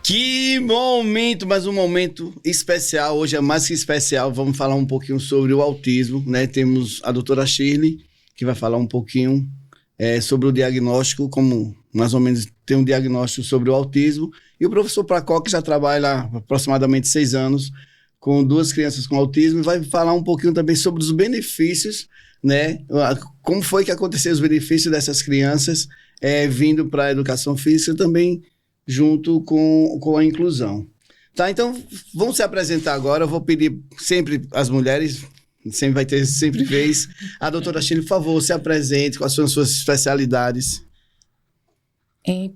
Que momento, mais um momento especial. Hoje é mais que especial. Vamos falar um pouquinho sobre o autismo, né? Temos a doutora Shirley, que vai falar um pouquinho sobre o diagnóstico, como mais ou menos tem um diagnóstico sobre o autismo. E o professor Placó, que já trabalha há aproximadamente 6 anos com 2 crianças com autismo, vai falar um pouquinho também sobre os benefícios, né? Como foi que aconteceu os benefícios dessas crianças vindo para a educação física também, junto com a inclusão. Tá, então vamos se apresentar agora. Eu vou pedir sempre às mulheres, sempre vai ter sempre vez. A doutora Shirley, por favor, se apresente, quais são as suas especialidades.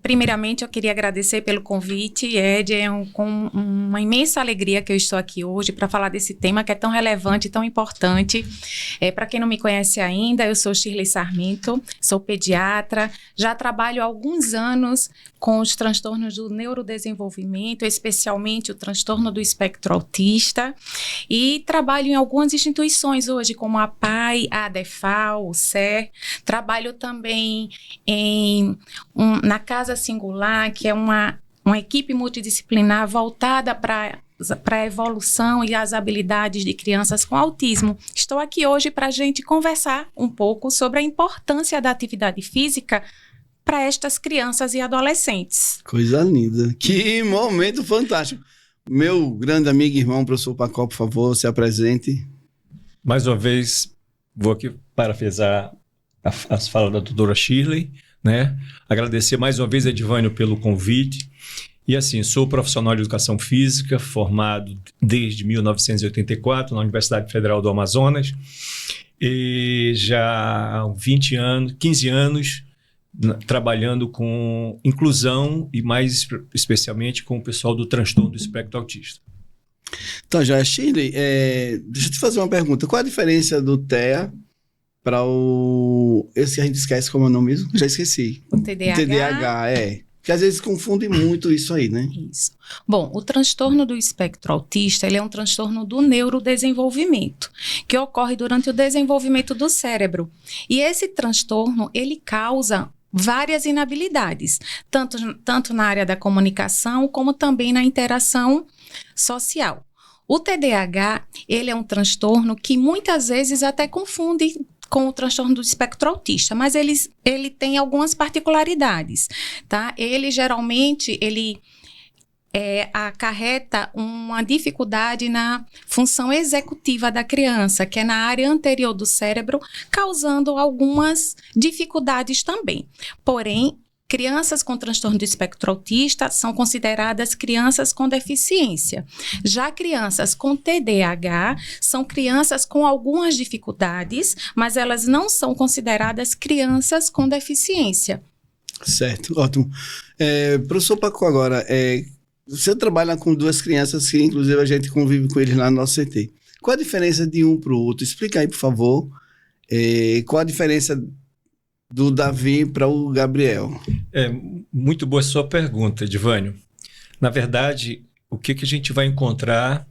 Primeiramente, eu queria agradecer pelo convite, Ed. Com uma imensa alegria que eu estou aqui hoje para falar desse tema que é tão relevante e tão importante. Para quem não me conhece ainda, eu sou Shirley Sarmento, sou pediatra, já trabalho há alguns anos com os transtornos do neurodesenvolvimento, especialmente o transtorno do espectro autista, e trabalho em algumas instituições hoje, como a PAI, a ADEFAL, o SER. Trabalho também na Casa Singular, que é uma equipe multidisciplinar voltada para a evolução e as habilidades de crianças com autismo. Estou aqui hoje para a gente conversar um pouco sobre a importância da atividade física para estas crianças e adolescentes. Coisa linda. Que momento fantástico. Meu grande amigo e irmão, professor Placó, por favor, se apresente. Mais uma vez, vou aqui parafrasar as falas da doutora Shirley, né? Agradecer mais uma vez a Edvânio pelo convite. E assim, sou profissional de educação física, formado desde 1984 na Universidade Federal do Amazonas, e já há 15 anos trabalhando com inclusão e mais especialmente com o pessoal do transtorno do espectro autista. Então, já, Shirley, deixa eu te fazer uma pergunta. Qual a diferença do TEA para esse que a gente esquece como é o nome mesmo? Já esqueci. O TDAH. O TDAH, Porque às vezes confundem muito isso aí, né? Isso. Bom, o transtorno do espectro autista, ele é um transtorno do neurodesenvolvimento, que ocorre durante o desenvolvimento do cérebro. E esse transtorno, ele causa várias inabilidades, tanto na área da comunicação, como também na interação social. O TDAH, ele é um transtorno que muitas vezes até confunde com o transtorno do espectro autista, mas ele tem algumas particularidades, tá? Ele geralmente, acarreta uma dificuldade na função executiva da criança, que é na área anterior do cérebro, causando algumas dificuldades também. Porém, crianças com transtorno do espectro autista são consideradas crianças com deficiência. Já crianças com TDAH são crianças com algumas dificuldades, mas elas não são consideradas crianças com deficiência. Certo, ótimo. Professor Placó, agora, você trabalha com 2 crianças que, inclusive, a gente convive com eles lá no nosso CT. Qual a diferença de um para o outro? Explica aí, por favor. Qual a diferença do Davi para o Gabriel? Muito boa a sua pergunta, Edvânio. Na verdade, o que a gente vai encontrar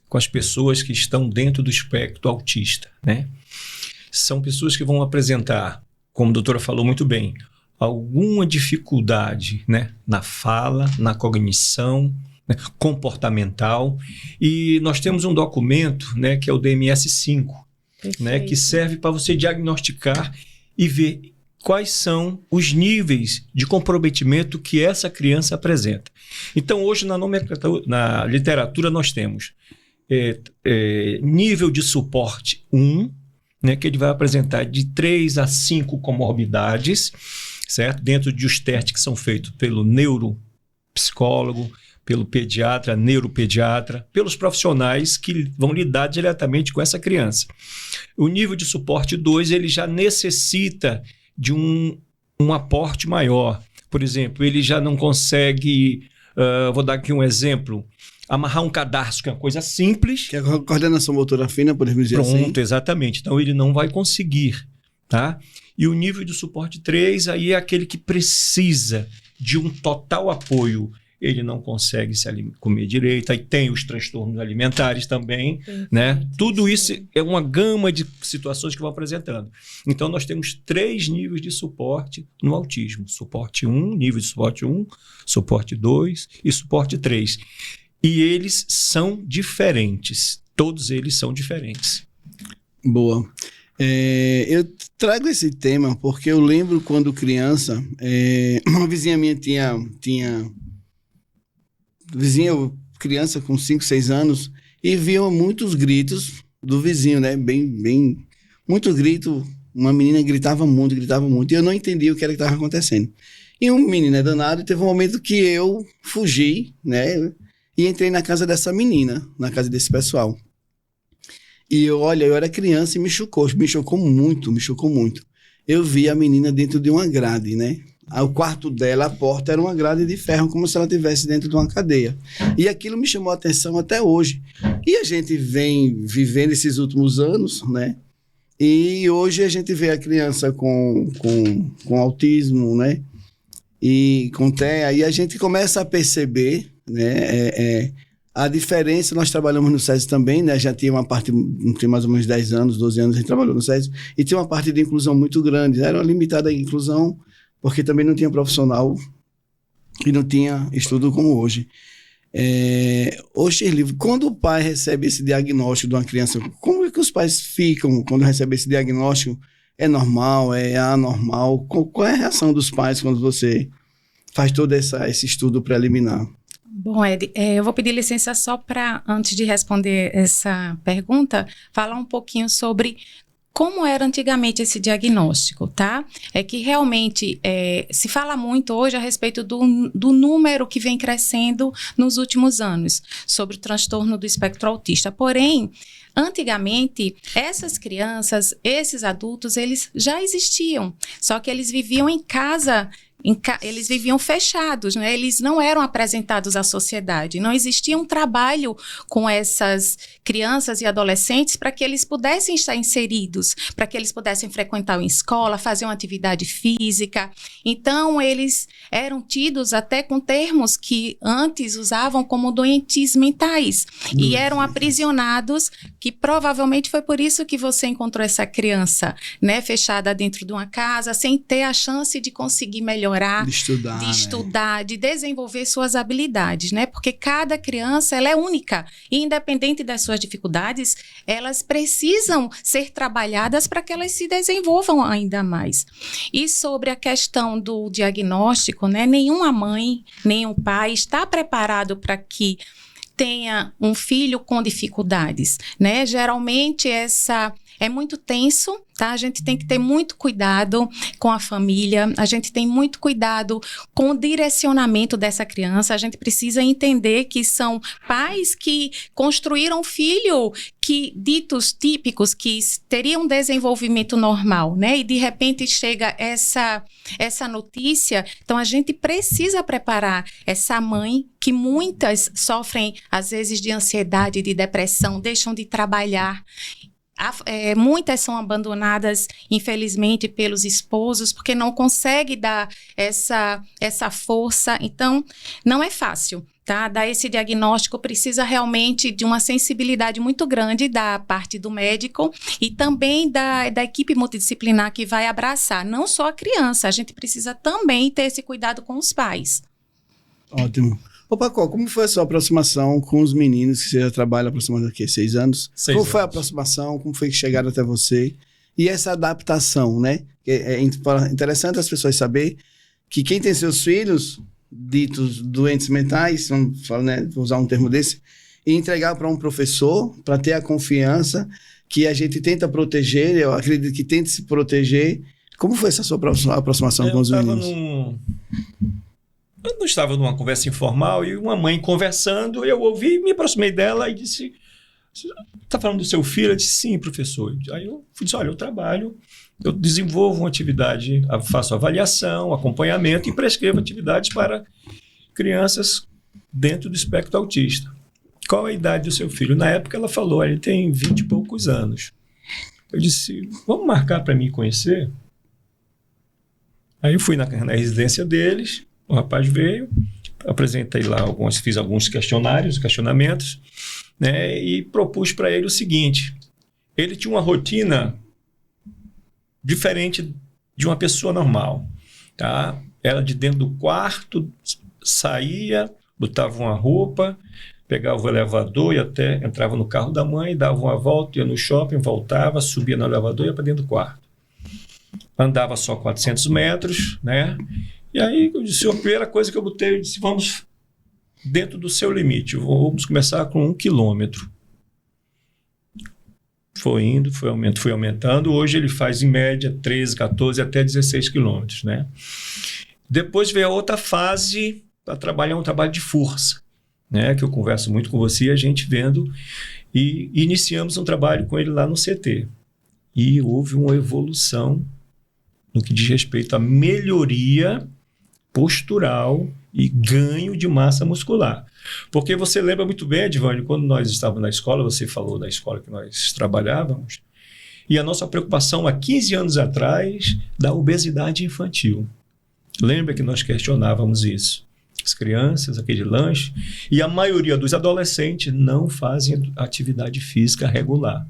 com as pessoas que estão dentro do espectro autista, né? São pessoas que vão apresentar, como a doutora falou muito bem, alguma dificuldade, né, na fala, na cognição, né, comportamental. E nós temos um documento, né, que é o DMS-5, né, que serve para você diagnosticar e ver quais são os níveis de comprometimento que essa criança apresenta. Então, hoje, na literatura, nós temos nível de suporte 1, né, que ele vai apresentar de 3 a 5 comorbidades, certo? Dentro de os testes que são feitos pelo neuropsicólogo, pelo pediatra, neuropediatra, pelos profissionais que vão lidar diretamente com essa criança. O nível de suporte 2, ele já necessita de um aporte maior. Por exemplo, ele já não consegue, vou dar aqui um exemplo, amarrar um cadarço, que é uma coisa simples. Que é a coordenação motora fina, podemos dizer assim. Pronto, exatamente. Então, ele não vai conseguir, tá? E o nível de suporte 3, aí é aquele que precisa de um total apoio ele não consegue comer direito, aí tem os transtornos alimentares também, né? Tudo isso é uma gama de situações que vão apresentando. Então, nós temos 3 níveis de suporte no autismo. Suporte 1, nível de suporte 1, suporte 2 e suporte 3. E eles são diferentes. Todos eles são diferentes. Boa. Eu trago esse tema porque eu lembro quando criança, uma vizinha minha tinha criança com 5, 6 anos, e via muitos gritos do vizinho, né? Muito grito. Uma menina gritava muito, e eu não entendia o que era que estava acontecendo. E um menino é danado, e teve um momento que eu fugi, né? E entrei na casa dessa menina, na casa desse pessoal. E eu era criança e me chocou muito. Eu vi a menina dentro de uma grade, né? O quarto dela, a porta era uma grade de ferro, como se ela estivesse dentro de uma cadeia. E aquilo me chamou a atenção até hoje. E a gente vem vivendo esses últimos anos, né? E hoje a gente vê a criança com autismo, né? E com TEA, e a gente começa a perceber, né? A diferença. Nós trabalhamos no SESI também, né? Já tinha uma parte, tem mais ou menos 10 anos, 12 anos, a gente trabalhou no SESI, e tinha uma parte de inclusão muito grande. Era uma limitada inclusão, porque também não tinha profissional e não tinha estudo como hoje. Shirley, quando o pai recebe esse diagnóstico de uma criança, como é que os pais ficam quando recebem esse diagnóstico? É normal? É anormal? Qual é a reação dos pais quando você faz todo esse estudo preliminar? Bom, Ed, eu vou pedir licença só para, antes de responder essa pergunta, falar um pouquinho sobre como era antigamente esse diagnóstico, tá? É que realmente se fala muito hoje a respeito do número que vem crescendo nos últimos anos sobre o transtorno do espectro autista. Porém, antigamente, essas crianças, esses adultos, eles já existiam, só que eles viviam em casa. Eles viviam fechados, né? Eles não eram apresentados à sociedade. Não existia um trabalho com essas crianças e adolescentes para que eles pudessem estar inseridos, para que eles pudessem frequentar uma escola, fazer uma atividade física. Então, eles eram tidos até com termos que antes usavam como doentes mentais e eram aprisionados, que provavelmente foi por isso que você encontrou essa criança, né, fechada dentro de uma casa, sem ter a chance de conseguir melhorar, de estudar, né? De desenvolver suas habilidades, né? Porque cada criança, ela é única e independente das suas dificuldades, elas precisam ser trabalhadas para que elas se desenvolvam ainda mais. E sobre a questão do diagnóstico, né? Nenhuma mãe, nenhum pai está preparado para que tenha um filho com dificuldades, né? Geralmente é muito tenso, tá? A gente tem que ter muito cuidado com a família, a gente tem muito cuidado com o direcionamento dessa criança, a gente precisa entender que são pais que construíram um filho ditos típicos, que teriam um desenvolvimento normal, né? E de repente chega essa notícia, então a gente precisa preparar essa mãe, que muitas sofrem às vezes de ansiedade, de depressão, deixam de trabalhar. Muitas são abandonadas, infelizmente, pelos esposos, porque não conseguem dar essa força. Então, não é fácil, tá? Dar esse diagnóstico precisa realmente de uma sensibilidade muito grande da parte do médico e também da equipe multidisciplinar que vai abraçar não só a criança, a gente precisa também ter esse cuidado com os pais. Ótimo. Ô, Pacó, como foi a sua aproximação com os meninos, que você já trabalha aproximadamente 6 anos? 6 Como anos. foi a aproximação? Como foi que chegaram até você? E essa adaptação, né? É interessante as pessoas saberem que quem tem seus filhos, ditos doentes mentais, vou usar um termo desse, e entregar para um professor, para ter a confiança que a gente tenta proteger, eu acredito que tente se proteger. Como foi essa sua aproximação com os meninos? Eu não estava numa conversa informal e uma mãe conversando, eu ouvi, me aproximei dela e disse: está falando do seu filho? Eu disse: sim, professor. Aí eu disse: olha, eu trabalho, eu desenvolvo uma atividade, faço avaliação, acompanhamento e prescrevo atividades para crianças dentro do espectro autista. Qual a idade do seu filho? Na época ela falou: ele tem 20 e poucos anos. Eu disse: vamos marcar para me conhecer? Aí eu fui na residência deles. O rapaz veio, apresentei lá fiz alguns questionamentos, né, e propus para ele o seguinte: ele tinha uma rotina diferente de uma pessoa normal, tá? Era de dentro do quarto, saía, botava uma roupa, pegava o elevador e até entrava no carro da mãe, dava uma volta, ia no shopping, voltava, subia no elevador e ia para dentro do quarto. Andava só 400 metros, né? E aí eu disse, a primeira coisa que eu botei, eu disse, vamos dentro do seu limite, vamos começar com 1 quilômetro. Foi indo, foi aumentando. Hoje ele faz em média 13, 14, até 16 quilômetros, né? Depois veio a outra fase para trabalhar um trabalho de força, né? Que eu converso muito com você e a gente vendo. E iniciamos um trabalho com ele lá no CT. E houve uma evolução no que diz respeito à melhoria postural e ganho de massa muscular. Porque você lembra muito bem, Edvânio, quando nós estávamos na escola, você falou da escola que nós trabalhávamos, e a nossa preocupação há 15 anos atrás da obesidade infantil. Lembra que nós questionávamos isso? As crianças, aquele lanche, e a maioria dos adolescentes não fazem atividade física regular.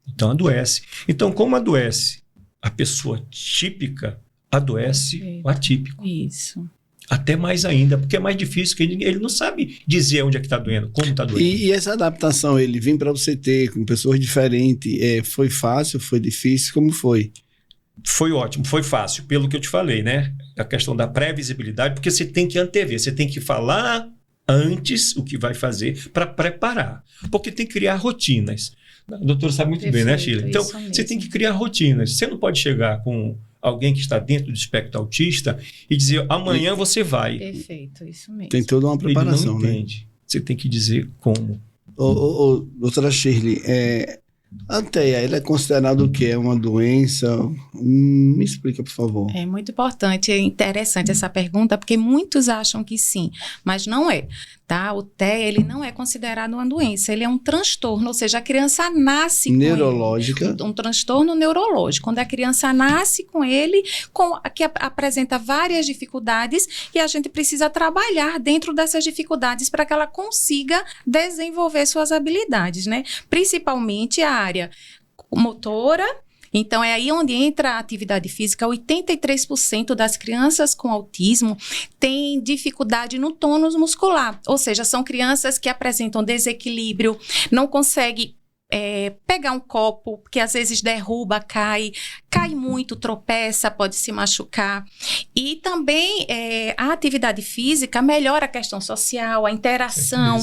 Então adoece. Então, como adoece a pessoa típica, adoece o atípico. Isso. Até mais ainda, porque é mais difícil, que ele não sabe dizer onde é que está doendo, como está doendo. E essa adaptação, ele vir para o CT com pessoas diferentes, foi fácil, foi difícil, como foi? Foi ótimo, foi fácil, pelo que eu te falei, né? A questão da previsibilidade, porque você tem que antever, você tem que falar antes o que vai fazer para preparar, porque tem que criar rotinas. A doutora sabe muito bem, né, Sheila? Então, você tem que criar rotinas. Você não pode chegar com alguém que está dentro do espectro autista e dizer, amanhã você vai. Perfeito, isso mesmo. Tem toda uma preparação, ele não entende. Né? Você tem que dizer como. Doutora Shirley, a TEA, ela é considerada o quê? É uma doença? Me explica, por favor. É muito importante, é interessante essa pergunta, porque muitos acham que sim, mas não é. Tá? O TEA, ele não é considerado uma doença, ele é um transtorno, ou seja, a criança nasce neurológica. com ele. Um transtorno neurológico. Quando a criança nasce com ele, que apresenta várias dificuldades e a gente precisa trabalhar dentro dessas dificuldades para que ela consiga desenvolver suas habilidades, né? Principalmente a área motora. Então, é aí onde entra a atividade física. 83% das crianças com autismo têm dificuldade no tônus muscular. Ou seja, são crianças que apresentam desequilíbrio, não conseguem pegar um copo, que às vezes derruba, cai muito, tropeça, pode se machucar. E também a atividade física melhora a questão social, a interação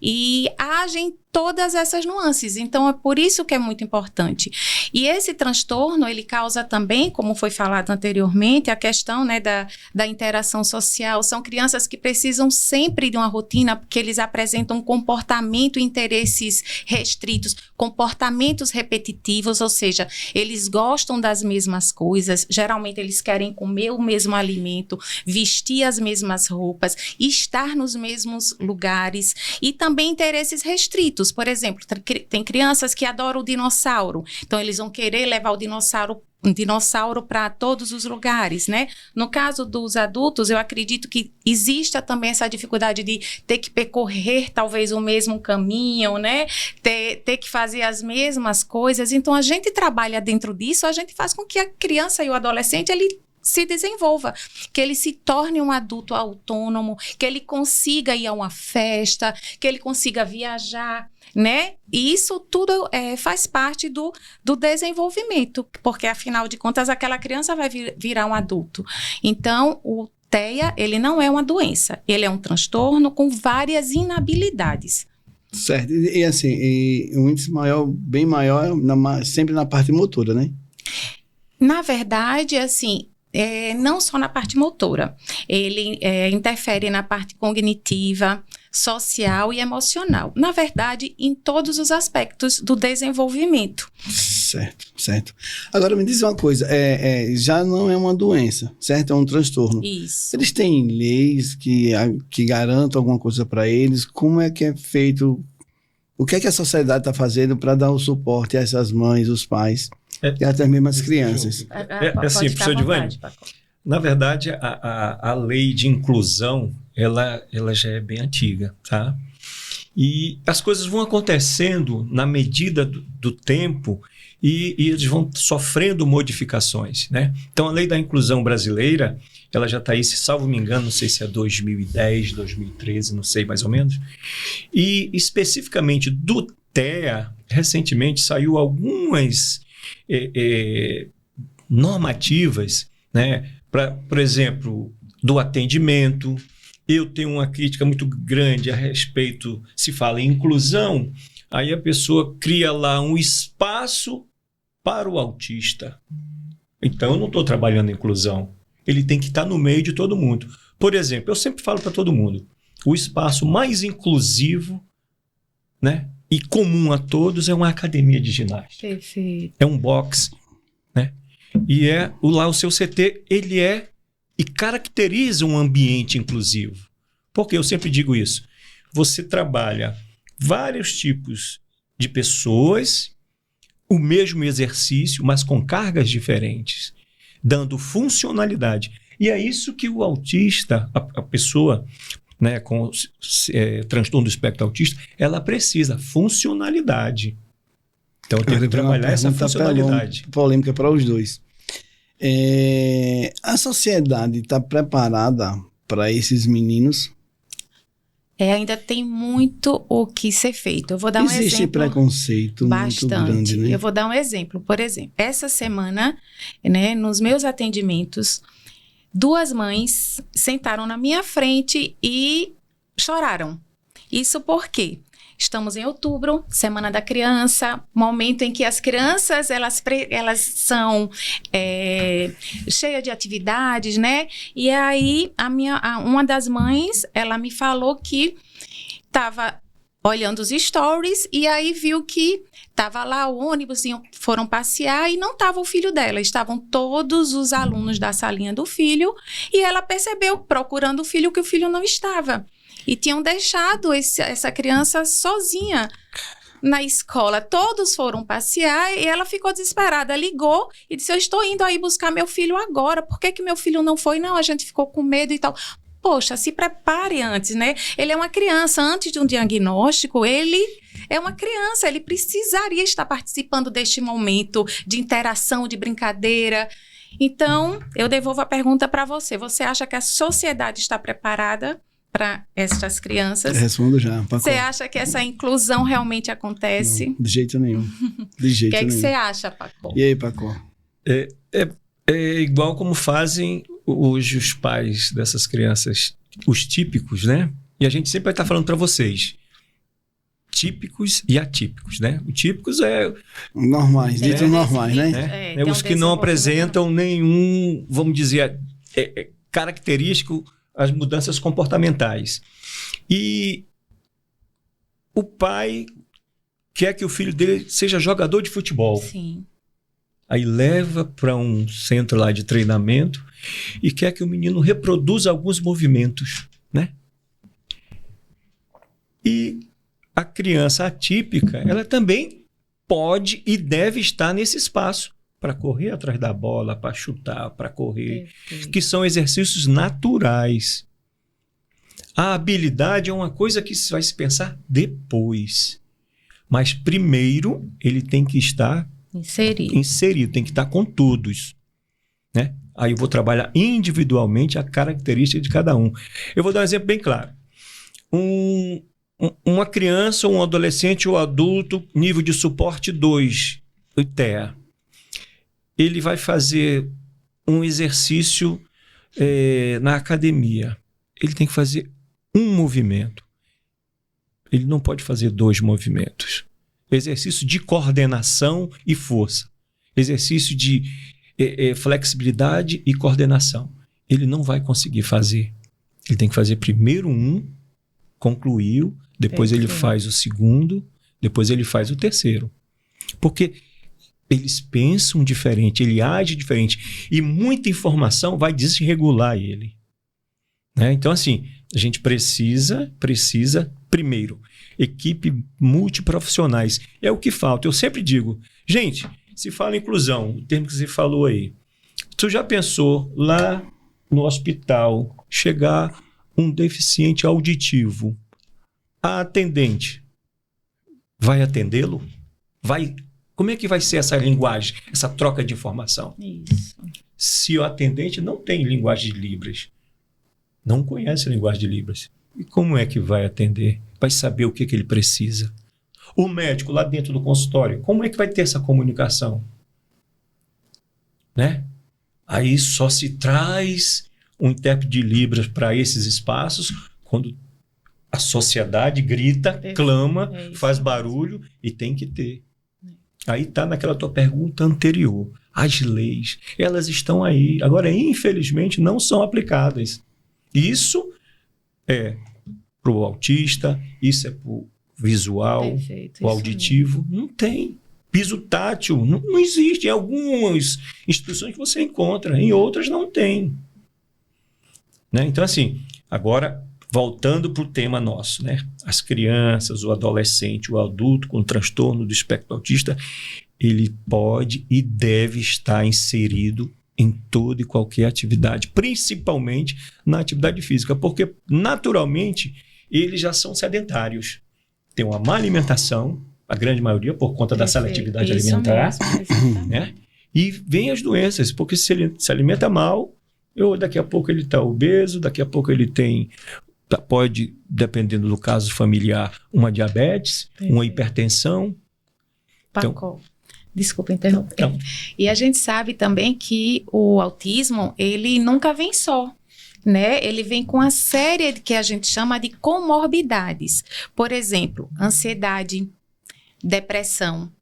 e age em todas essas nuances. Então, é por isso que é muito importante. E esse transtorno, ele causa também, como foi falado anteriormente, a questão, né, da interação social. São crianças que precisam sempre de uma rotina, porque eles apresentam comportamento e interesses restritos, comportamentos repetitivos, ou seja, eles gostam das mesmas coisas, geralmente eles querem comer o mesmo alimento, vestir as mesmas roupas, estar nos mesmos lugares e também interesses restritos. Por exemplo, tem crianças que adoram o dinossauro, então eles vão querer levar o dinossauro para todos os lugares, né? No caso dos adultos, eu acredito que exista também essa dificuldade de ter que percorrer talvez o mesmo caminho, né? Ter que fazer as mesmas coisas. Então, a gente trabalha dentro disso, a gente faz com que a criança e o adolescente, ele se desenvolva, que ele se torne um adulto autônomo, que ele consiga ir a uma festa, que ele consiga viajar, né? E isso tudo faz parte do desenvolvimento, porque afinal de contas aquela criança vai virar um adulto. Então, o TEA, ele não é uma doença, ele é um transtorno com várias inabilidades. Certo, e assim, um índice maior, bem maior, sempre na parte motora, né? Na verdade, assim, não só na parte motora, ele interfere na parte cognitiva, social e emocional. Na verdade, em todos os aspectos do desenvolvimento. Certo. Agora, me diz uma coisa, já não é uma doença, certo? É um transtorno. Isso. Eles têm leis que garantam alguma coisa para eles? Como é que é feito? O que é que a sociedade está fazendo para dar o suporte a essas mães, os pais e até mesmo as crianças? Assim, professor Edvânio, na verdade, a lei de inclusão, ela já é bem antiga, tá? E as coisas vão acontecendo na medida do tempo e eles vão sofrendo modificações, né? Então, a lei da inclusão brasileira, ela já está aí, se salvo me engano, não sei se é 2010, 2013, não sei mais ou menos. E especificamente do TEA, recentemente saiu algumas normativas, né? Por exemplo, do atendimento. Eu tenho uma crítica muito grande a respeito, se fala em inclusão, aí a pessoa cria lá um espaço para o autista. Então, eu não estou trabalhando em inclusão. Ele tem que estar no meio de todo mundo. Por exemplo, eu sempre falo para todo mundo, o espaço mais inclusivo, né, e comum a todos é uma academia de ginástica. Perfeito. É um box, né? E lá o seu CT, ele e caracteriza um ambiente inclusivo. Porque eu sempre digo isso. Você trabalha vários tipos de pessoas, o mesmo exercício, mas com cargas diferentes, dando funcionalidade. E é isso que o autista, a pessoa, né, com transtorno do espectro autista, ela precisa, funcionalidade. Então, eu tenho que trabalhar essa funcionalidade. Polêmica para os dois. A sociedade está preparada para esses meninos? Ainda tem muito o que ser feito. Eu vou dar um exemplo. Existe preconceito muito grande, né? Eu vou dar um exemplo. Por exemplo, essa semana, né, nos meus atendimentos, 2 mães sentaram na minha frente e choraram. Isso por quê? Estamos em outubro, Semana da Criança, momento em que as crianças, elas são cheias de atividades, né? E aí, uma das mães, ela me falou que estava olhando os stories e aí viu que estava lá o ônibus, foram passear e não estava o filho dela. Estavam todos os alunos da salinha do filho e ela percebeu, procurando o filho, que o filho não estava. E tinham deixado essa criança sozinha na escola. Todos foram passear e ela ficou desesperada. Ligou e disse, eu estou indo aí buscar meu filho agora. Por que meu filho não foi? Não, a gente ficou com medo e tal. Poxa, se prepare antes, né? Ele é uma criança. Antes de um diagnóstico, ele é uma criança. Ele precisaria estar participando deste momento de interação, de brincadeira. Então, eu devolvo a pergunta para você. Você acha que a sociedade está preparada para essas crianças? Eu respondo já, Paco. Você acha que essa inclusão realmente acontece? Não, de jeito nenhum. De jeito nenhum. O que você acha, Paco? E aí, Paco? É igual como fazem os pais dessas crianças, os típicos, né? E a gente sempre vai estar falando para vocês, típicos e atípicos, né? Os típicos normais, ditos normais, né? Os que não apresentam nenhum, vamos dizer, característico, as mudanças comportamentais. E o pai quer que o filho dele seja jogador de futebol. Sim. Aí leva para um centro lá de treinamento e quer que o menino reproduza alguns movimentos, né? E a criança atípica, ela também pode e deve estar nesse espaço para correr atrás da bola, para chutar, para correr, que são exercícios naturais. A habilidade é uma coisa que vai se pensar depois. Mas primeiro ele tem que estar inserido, tem que estar com todos, né? Aí eu vou trabalhar individualmente a característica de cada um. Eu vou dar um exemplo bem claro. Uma criança, um adolescente ou adulto, nível de suporte 2, o TEA. Ele vai fazer um exercício na academia. Ele tem que fazer um movimento. Ele não pode fazer 2 movimentos. Exercício de coordenação e força. Exercício de flexibilidade e coordenação. Ele não vai conseguir fazer. Ele tem que fazer primeiro concluiu, depois ele faz o segundo, depois ele faz o terceiro. Porque eles pensam diferente, ele age diferente. E muita informação vai desregular ele. Né? Então, assim, a gente precisa, primeiro, equipe multiprofissionais. É o que falta. Eu sempre digo, gente, se fala em inclusão, o termo que você falou aí. Tu já pensou lá no hospital, chegar um deficiente auditivo, a atendente vai atendê-lo? Como é que vai ser essa linguagem, essa troca de informação? Isso. Se o atendente não tem linguagem de Libras, não conhece a linguagem de Libras, e como é que vai atender? Vai saber o que ele precisa? O médico lá dentro do consultório, como é que vai ter essa comunicação? Né? Aí só se traz um intérprete de Libras para esses espaços quando a sociedade grita, clama, faz barulho e tem que ter. Aí está naquela tua pergunta anterior. As leis, elas estão aí. Agora, infelizmente, não são aplicadas. Isso é para o autista, isso é para o visual, o auditivo. Não tem. Piso tátil não existe. Em algumas instituições que você encontra, em outras não tem. Né? Então, assim, agora, voltando para o tema nosso, né? As crianças, o adolescente, o adulto com transtorno do espectro autista, ele pode e deve estar inserido em toda e qualquer atividade, principalmente na atividade física, porque, naturalmente, eles já são sedentários. Tem uma má alimentação, a grande maioria, por conta da seletividade alimentar, né? E vem as doenças, porque se ele se alimenta mal, daqui a pouco ele está obeso, daqui a pouco ele pode, dependendo do caso familiar, uma diabetes, uma hipertensão. Então, desculpa interromper. Então, e a gente sabe também que o autismo, ele nunca vem só, né? Ele vem com uma série que a gente chama de comorbidades. Por exemplo, ansiedade, depressão,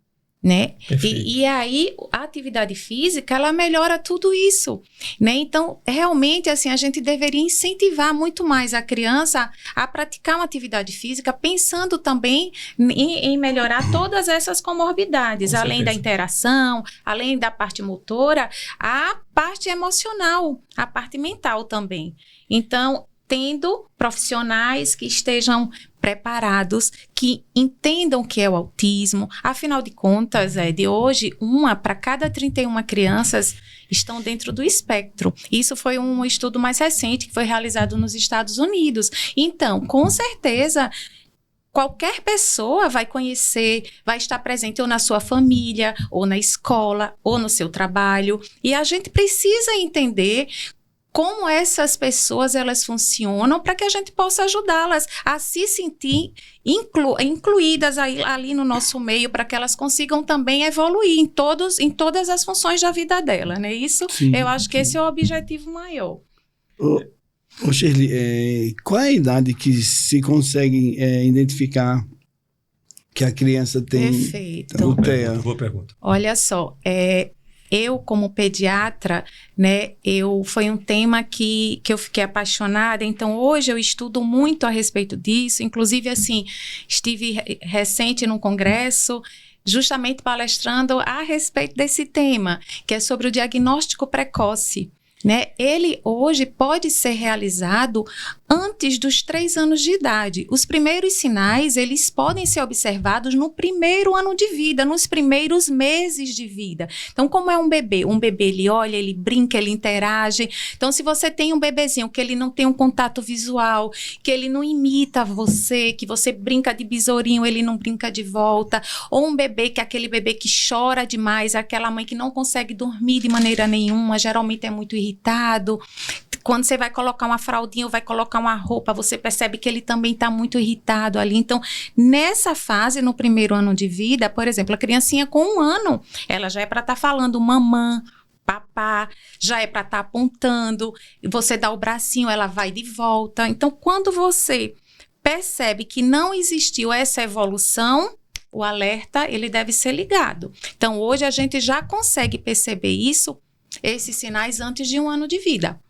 né? E aí a atividade física, ela melhora tudo isso, né? Então, realmente, assim, a gente deveria incentivar muito mais a criança a praticar uma atividade física, pensando também em melhorar todas essas comorbidades, além da interação, além da parte motora, a parte emocional, a parte mental também. Então, tendo profissionais que estejam preparados, que entendam o que é o autismo. Afinal de contas, de hoje, 1 para cada 31 crianças estão dentro do espectro. Isso foi um estudo mais recente que foi realizado nos Estados Unidos. Então, com certeza, qualquer pessoa vai conhecer, vai estar presente ou na sua família, ou na escola, ou no seu trabalho. E a gente precisa entender como essas pessoas elas funcionam para que a gente possa ajudá-las a se sentir incluídas ali no nosso meio, para que elas consigam também evoluir em todas as funções da vida dela, né? Isso, sim, eu acho que esse é o objetivo maior. Ô Shirley, qual é a idade que se consegue identificar que a criança tem o TEA? Boa pergunta. Olha só, eu, como pediatra, né, foi um tema que eu fiquei apaixonada, então hoje eu estudo muito a respeito disso, inclusive, assim, estive recente num congresso, justamente palestrando a respeito desse tema, que é sobre o diagnóstico precoce, né? Ele hoje pode ser realizado antes dos 3 anos de idade. Os primeiros sinais, eles podem ser observados no primeiro ano de vida, nos primeiros meses de vida. Então, como é um bebê ele olha, ele brinca, ele interage. Então, se você tem um bebezinho que ele não tem um contato visual, que ele não imita você, que você brinca de besourinho, ele não brinca de volta, ou um bebê que é aquele bebê que chora demais, aquela mãe que não consegue dormir de maneira nenhuma, geralmente é muito irritado. Quando você vai colocar uma fraldinha ou vai colocar uma roupa, você percebe que ele também está muito irritado ali. Então, nessa fase, no primeiro ano de vida, por exemplo, a criancinha com 1 ano, ela já é para estar falando mamã, papá, já é para estar apontando, você dá o bracinho, ela vai de volta. Então, quando você percebe que não existiu essa evolução, o alerta, ele deve ser ligado. Então, hoje a gente já consegue perceber esses sinais antes de 1 ano de vida.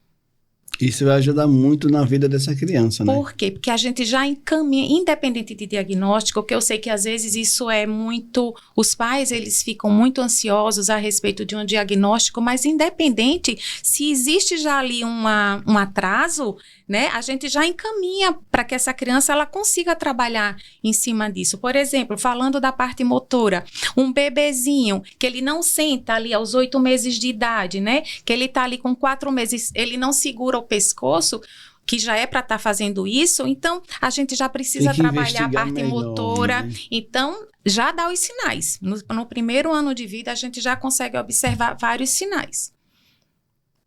Isso vai ajudar muito na vida dessa criança, né? Por quê? Porque a gente já encaminha, independente de diagnóstico, que eu sei que às vezes isso é muito... Os pais, eles ficam muito ansiosos a respeito de um diagnóstico, mas independente, se existe já ali um atraso, né? A gente já encaminha para que essa criança ela consiga trabalhar em cima disso. Por exemplo, falando da parte motora, um bebezinho que ele não senta ali aos 8 meses de idade, né? Que ele está ali com 4 meses, ele não segura o pescoço. que já é para estar fazendo isso, então a gente já precisa trabalhar a parte melhor, motora. Né? Então, já dá os sinais. No primeiro ano de vida, a gente já consegue observar vários sinais.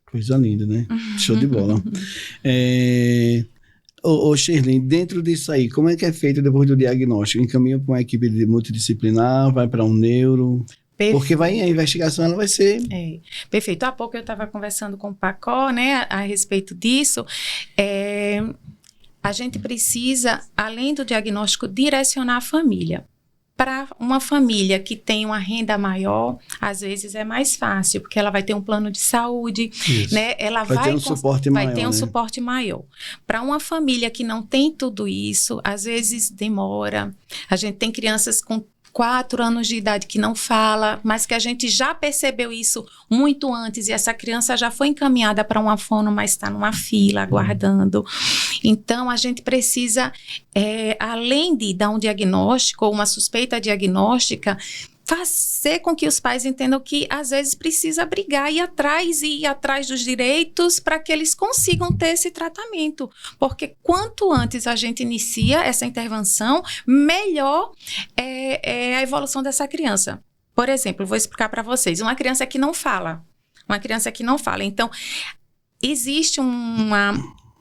Coisa linda, né? Show de bola. Shirley, dentro disso aí, como é que é feito depois do diagnóstico? Encaminha para uma equipe multidisciplinar, vai para um neuro... Perfeito. Porque a investigação ela vai ser... Perfeito. Há pouco eu estava conversando com o Pacó, né, a respeito disso. A gente precisa, além do diagnóstico, direcionar a família. Para uma família que tem uma renda maior, às vezes é mais fácil, porque ela vai ter um plano de saúde, né? Ela vai ter um suporte maior. Vai ter um suporte maior. Para uma família que não tem tudo isso, às vezes demora. A gente tem crianças com 4 anos de idade que não fala, mas que a gente já percebeu isso muito antes e essa criança já foi encaminhada para uma fono, mas está numa fila aguardando. Então, a gente precisa, além de dar um diagnóstico ou uma suspeita diagnóstica, fazer com que os pais entendam que, às vezes, precisa brigar e ir atrás dos direitos para que eles consigam ter esse tratamento. Porque quanto antes a gente inicia essa intervenção, melhor é a evolução dessa criança. Por exemplo, vou explicar para vocês. Uma criança que não fala. Então, existe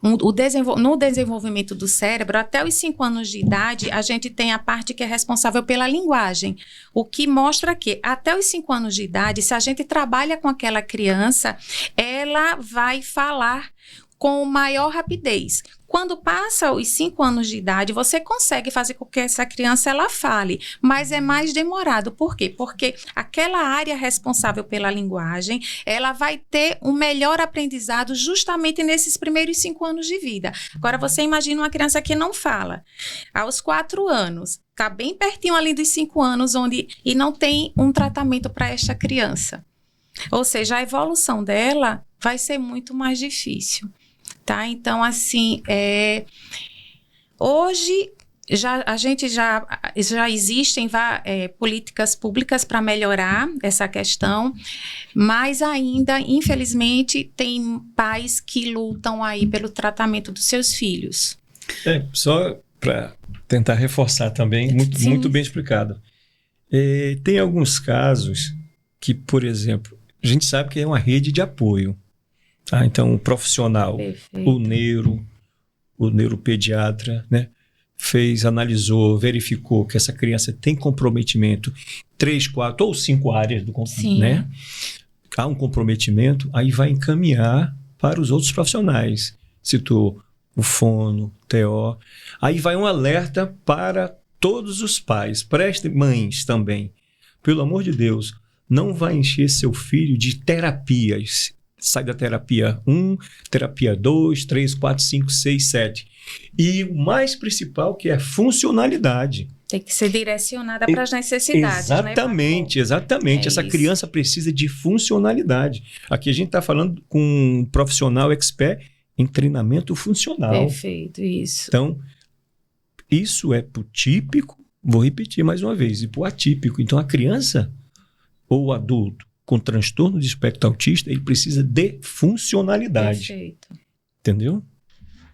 no desenvolvimento do cérebro, até os 5 anos de idade, a gente tem a parte que é responsável pela linguagem. O que mostra que, até os 5 anos de idade, se a gente trabalha com aquela criança, ela vai falar com maior rapidez. Quando passa os 5 anos de idade, você consegue fazer com que essa criança ela fale, mas é mais demorado. Por quê? Porque aquela área responsável pela linguagem, ela vai ter um melhor aprendizado justamente nesses primeiros 5 anos de vida. Agora, você imagina uma criança que não fala. Aos 4 anos, está bem pertinho ali dos 5 anos, e não tem um tratamento para esta criança. Ou seja, a evolução dela vai ser muito mais difícil. Tá? Então, assim, hoje já existem políticas públicas para melhorar essa questão, mas ainda, infelizmente, tem pais que lutam aí pelo tratamento dos seus filhos. Só para tentar reforçar também, muito bem explicado. Tem alguns casos que, por exemplo, a gente sabe que é uma rede de apoio. Então, o profissional, perfeito, o neuropediatra, né, analisou, verificou que essa criança tem comprometimento 3, 4 ou 5 áreas do comprometimento, né? Há um comprometimento, aí vai encaminhar para os outros profissionais. Citou o fono, TO. Aí vai um alerta para todos os pais. Mães também. Pelo amor de Deus, não vai encher seu filho de terapias. Sai da terapia 1, terapia 2, 3, 4, 5, 6, 7. E o mais principal que é funcionalidade. Tem que ser direcionada para as necessidades. Exatamente, né, exatamente. Essa criança precisa de funcionalidade. Aqui a gente está falando com um profissional expert em treinamento funcional. Perfeito, isso. Então, isso é para o típico, vou repetir mais uma vez, e para o atípico. Então, a criança ou o adulto com transtorno de espectro autista, ele precisa de funcionalidade. Perfeito. Entendeu?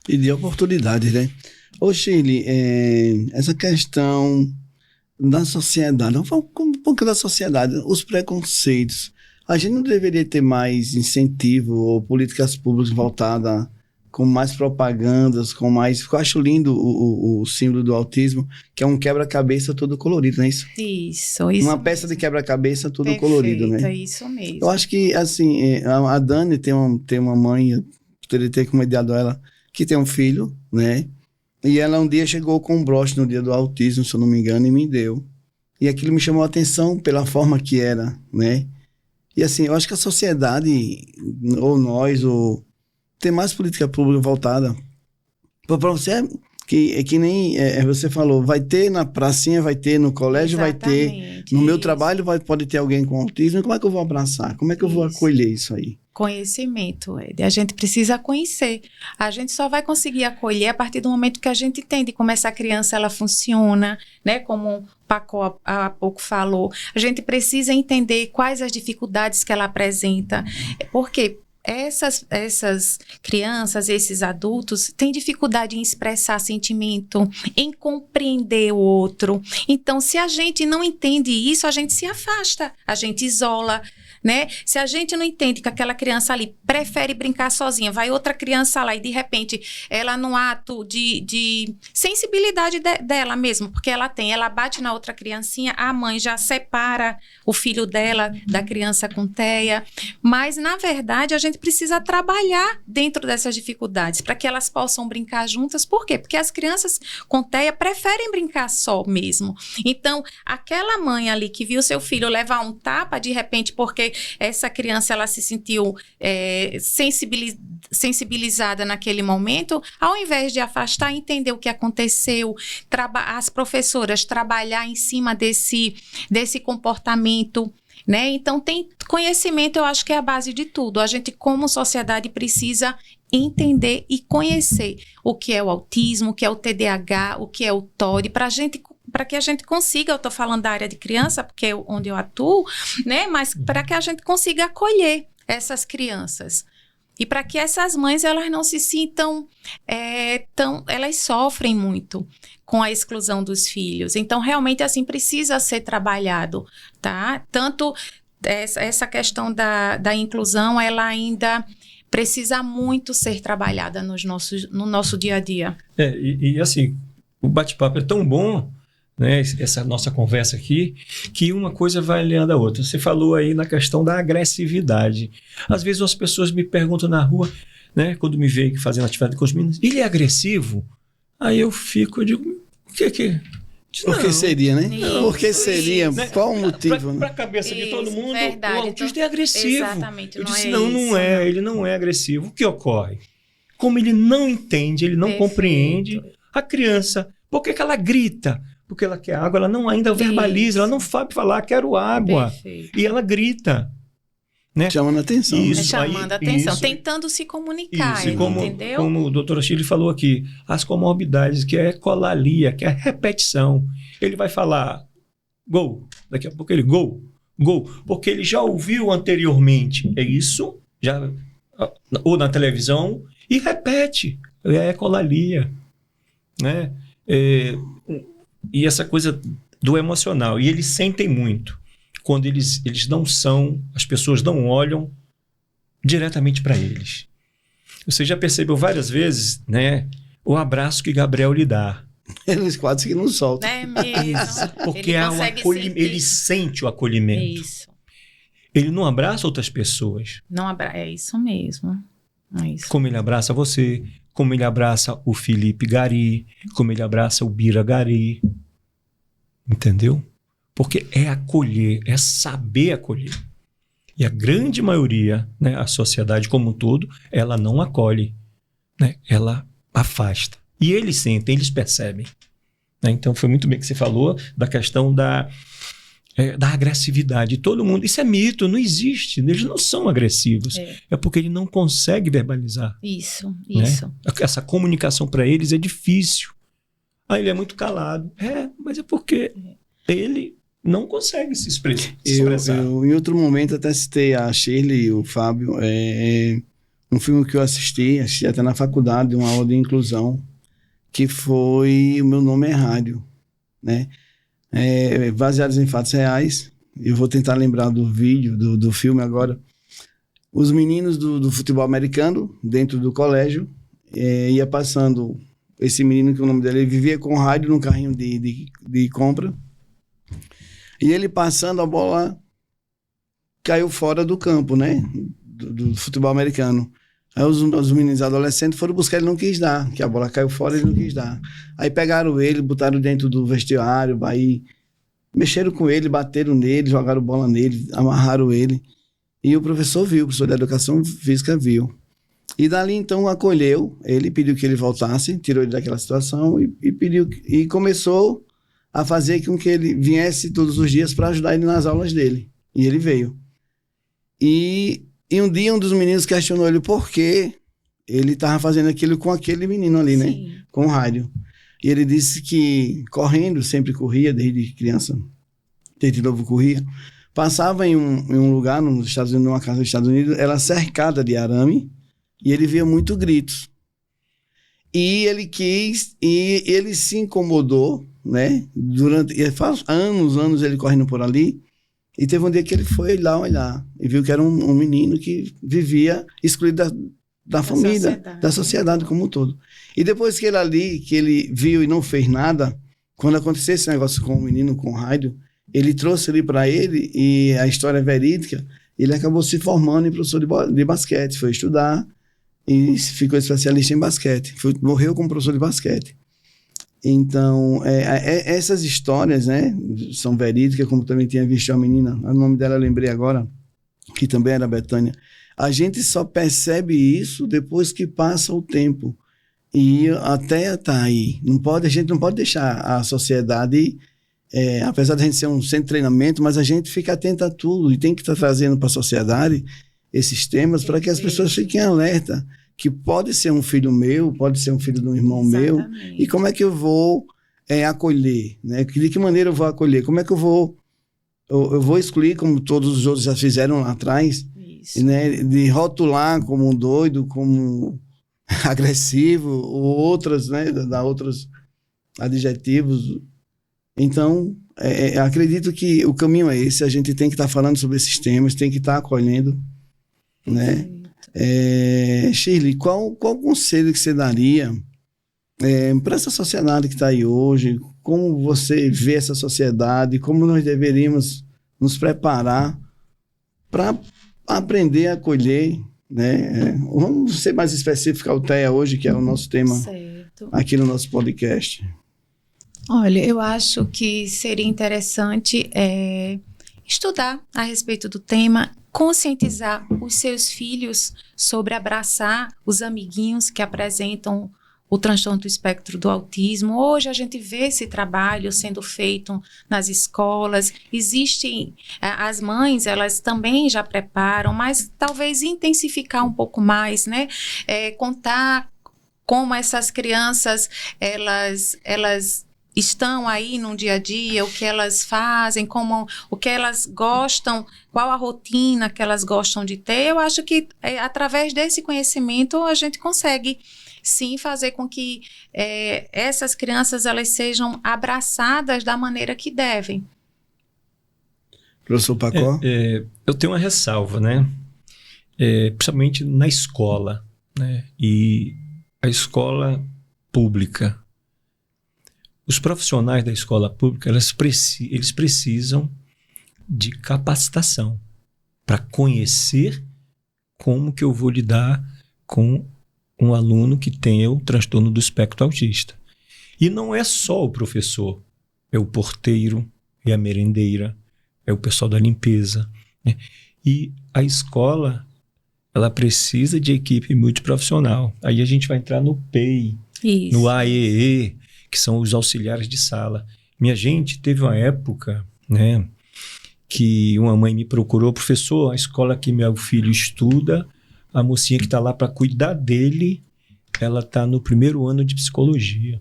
E de oportunidades, né? Shirley, essa questão da sociedade, vamos falar um pouco da sociedade, os preconceitos. A gente não deveria ter mais incentivo ou políticas públicas voltadas com mais propagandas, com mais... Eu acho lindo o símbolo do autismo, que é um quebra-cabeça todo colorido, não é isso? Isso. Uma peça de quebra-cabeça todo perfeito, colorido, né? É isso mesmo. Eu acho que, assim, a Dani tem uma mãe, eu teria ter mediado ela, que tem um filho, né? E ela um dia chegou com um broche no dia do autismo, se eu não me engano, e me deu. E aquilo me chamou a atenção pela forma que era, né? E assim, eu acho que a sociedade, ou nós, ou ter mais política pública voltada para você, que nem você falou, vai ter na pracinha, vai ter no colégio, exatamente, vai ter no meu trabalho, pode ter alguém com autismo. E como é que eu vou abraçar? Como é que eu vou acolher isso aí? Conhecimento, Ed. A gente precisa conhecer. A gente só vai conseguir acolher a partir do momento que a gente entende como essa criança ela funciona, né? Como o Pacó há pouco falou. A gente precisa entender quais as dificuldades que ela apresenta. Por quê? essas crianças, esses adultos, têm dificuldade em expressar sentimento, em compreender o outro. Então, se a gente não entende isso, a gente se afasta, a gente isola, né? Se a gente não entende que aquela criança ali prefere brincar sozinha, vai outra criança lá e de repente ela num ato de sensibilidade dela mesmo, porque ela bate na outra criancinha, a mãe já separa o filho dela da criança com TEA, mas na verdade a gente precisa trabalhar dentro dessas dificuldades para que elas possam brincar juntas. Por quê? Porque as crianças com TEA preferem brincar só mesmo. Então, aquela mãe ali que viu seu filho levar um tapa de repente porque essa criança ela se sentiu sensibilizada naquele momento, ao invés de afastar, entender o que aconteceu, as professoras trabalhar em cima desse comportamento, né? Então, conhecimento, eu acho que é a base de tudo. A gente, como sociedade, precisa entender e conhecer o que é o autismo, o que é o TDAH, o que é o TOD, para que a gente consiga, eu estou falando da área de criança, porque é onde eu atuo, né? Mas para que a gente consiga acolher essas crianças. E para que essas mães, elas não se sintam elas sofrem muito com a exclusão dos filhos. Então, realmente, assim, precisa ser trabalhado, tá? Tanto essa questão da inclusão, ela ainda precisa muito ser trabalhada no nosso dia a dia. E assim, o bate-papo é tão bom, né, essa nossa conversa aqui, que uma coisa vai aliando a outra. Você falou aí na questão da agressividade. Às vezes as pessoas me perguntam na rua, né, quando me veem fazendo atividade com os meninos, ele é agressivo? Aí eu digo, o que? Por que seria, né? Isso, Por que seria? Né? Qual o motivo? Para a cabeça de todo mundo, verdade, o autista é agressivo. Exatamente. Eu disse, não é ele não é agressivo. O que ocorre? Como ele não entende, ele não Perfeito. compreende, a criança, por que ela grita? Porque ela quer água, ela não ainda verbaliza, ela não sabe falar, quero água. Perfeito. E ela grita. Né? Chamando a atenção. Isso. Chamando a atenção, tentando se comunicar, entendeu? Como o doutor Achille falou aqui, as comorbidades, que é ecolalia, que é repetição. Ele vai falar gol, daqui a pouco ele gol, porque ele já ouviu anteriormente, é isso, ou na televisão, e repete, é ecolalia. Né? E essa coisa do emocional, e eles sentem muito. Quando eles não são, as pessoas não olham diretamente para eles. Você já percebeu várias vezes, né, o abraço que Gabriel lhe dá. Eles quase que não soltam. É mesmo. Porque ele sente o acolhimento. Isso. Ele não abraça outras pessoas. É isso mesmo. É isso. Como ele abraça você, como ele abraça o Felipe Gari, como ele abraça o Bira Gari. Entendeu? Porque é acolher, é saber acolher. E a grande maioria, né, a sociedade como um todo, ela não acolhe, né, ela afasta. E eles sentem, eles percebem. Né? Então foi muito bem que você falou da questão da agressividade. Todo mundo, isso é mito, não existe. Eles não são agressivos. É porque ele não consegue verbalizar. Isso. Né? Essa comunicação para eles é difícil. Ele é muito calado. Mas é porque ele não consegue se expressar. Eu, em outro momento, até citei a Shirley e o Fábio. Um filme que eu assisti até na faculdade, uma aula de inclusão, que foi O Meu Nome é Rádio, né? Baseados em fatos reais. Eu vou tentar lembrar do vídeo, do filme agora. Os meninos do futebol americano, dentro do colégio, ia passando esse menino, que o nome dele vivia com rádio no carrinho de compra. E ele passando, a bola caiu fora do campo, né? Do futebol americano. Aí os meninos adolescentes foram buscar, ele não quis dar, que a bola caiu fora, ele não quis dar. Aí pegaram ele, botaram dentro do vestiário, aí mexeram com ele, bateram nele, jogaram bola nele, amarraram ele. E o professor de educação física viu. E dali então acolheu, ele pediu que ele voltasse, tirou ele daquela situação e começou a fazer com que ele viesse todos os dias para ajudar ele nas aulas dele. E ele veio. E um dia um dos meninos questionou ele por que ele estava fazendo aquilo com aquele menino ali, né? Sim. Com o rádio. E ele disse que correndo, sempre corria, desde criança, desde novo corria, passava em um lugar nos Estados Unidos, numa casa dos Estados Unidos, era cercada de arame, e ele via muito gritos. E ele se incomodou, né? Faz anos ele correndo por ali, e teve um dia que ele foi lá olhar, e viu que era um menino que vivia excluído da família, da sociedade como um todo. E depois que ele viu e não fez nada, quando aconteceu esse negócio com o menino, com o Raido, ele trouxe ali para ele, e a história é verídica, ele acabou se formando em professor de basquete, foi estudar e ficou especialista em basquete, morreu como professor de basquete. Então, essas histórias, né, são verídicas, como também tinha visto a menina, o nome dela eu lembrei agora, que também era Betânia. A gente só percebe isso depois que passa o tempo. E até tá aí. A gente não pode deixar a sociedade, apesar de a gente ser um centro de treinamento, mas a gente fica atento a tudo e tem que estar trazendo para a sociedade esses temas para que as pessoas fiquem alertas. Que pode ser um filho meu, pode ser um filho de um irmão meu. E como é que eu vou acolher? Né? De que maneira eu vou acolher? Como é que eu vou excluir, como todos os outros já fizeram lá atrás, né? De rotular como um doido, como agressivo, ou outras, né? Dar outros adjetivos. Então, acredito que o caminho é esse. A gente tem que estar falando sobre esses temas, tem que estar acolhendo, né? Shirley, qual conselho que você daria para essa sociedade que está aí hoje? Como você vê essa sociedade? Como nós deveríamos nos preparar para aprender a acolher, né? Vamos ser mais específico, a Althea hoje, que é o nosso tema aqui no nosso podcast. Olha, eu acho que seria interessante estudar a respeito do tema, conscientizar os seus filhos sobre abraçar os amiguinhos que apresentam o transtorno do espectro do autismo. Hoje a gente vê esse trabalho sendo feito nas escolas. Existem, as mães, elas também já preparam, mas talvez intensificar um pouco mais, né? Contar como essas crianças, elas estão aí no dia a dia, o que elas fazem, o que elas gostam, qual a rotina que elas gostam de ter. Eu acho que através desse conhecimento a gente consegue sim fazer com que essas crianças elas sejam abraçadas da maneira que devem. Professor Pacó? Eu tenho uma ressalva, né? Principalmente na escola, né? E a escola pública. Os profissionais da escola pública, eles precisam de capacitação para conhecer como que eu vou lidar com um aluno que tenha o transtorno do espectro autista. E não é só o professor, é o porteiro, é a merendeira, é o pessoal da limpeza, né? E a escola, ela precisa de equipe multiprofissional. Aí a gente vai entrar no PEI, no AEE, que são os auxiliares de sala. Minha gente, teve uma época, né, que uma mãe me procurou: professor, a escola que meu filho estuda, a mocinha que está lá para cuidar dele, ela está no primeiro ano de psicologia.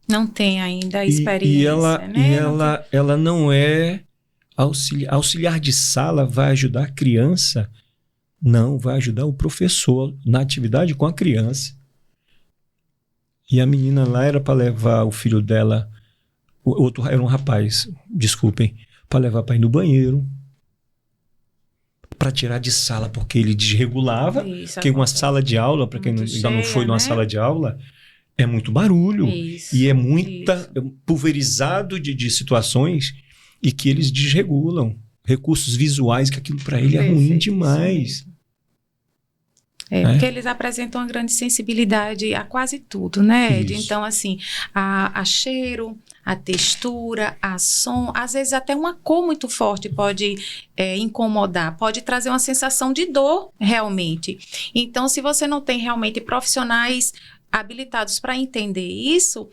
Não tem ainda a experiência, né? Ela não é auxiliar de sala. Vai ajudar a criança? Não, vai ajudar o professor na atividade com a criança. E a menina lá era para levar o filho dela, o outro era um rapaz, desculpem, para levar para ir no banheiro, para tirar de sala, porque ele desregulava. Porque uma sala de aula, para quem ainda não foi numa sala de aula, é muito barulho. E é muita pulverizado de situações e que eles desregulam. Recursos visuais, que aquilo para ele é ruim demais. Porque eles apresentam uma grande sensibilidade a quase tudo, né, Ed? Então, assim, a cheiro, a textura, a som, às vezes até uma cor muito forte pode incomodar, pode trazer uma sensação de dor, realmente. Então, se você não tem realmente profissionais habilitados para entender isso,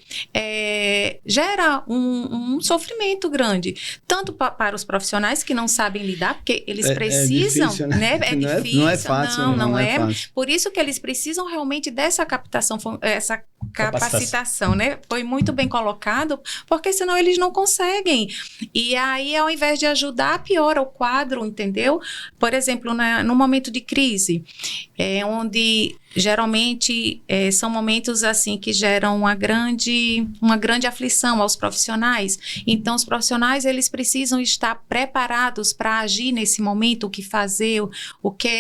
gera um sofrimento grande, tanto para os profissionais que não sabem lidar, porque eles precisam, difícil, né? É difícil, não é fácil. não é fácil. Por isso que eles precisam realmente dessa captação, essa capacitação, né? Foi muito bem colocado, porque senão eles não conseguem. E aí, ao invés de ajudar, piora o quadro, entendeu? Por exemplo, no momento de crise, onde geralmente são momentos assim que geram uma grande aflição aos profissionais. Então, os profissionais, eles precisam estar preparados para agir nesse momento, o que fazer, o que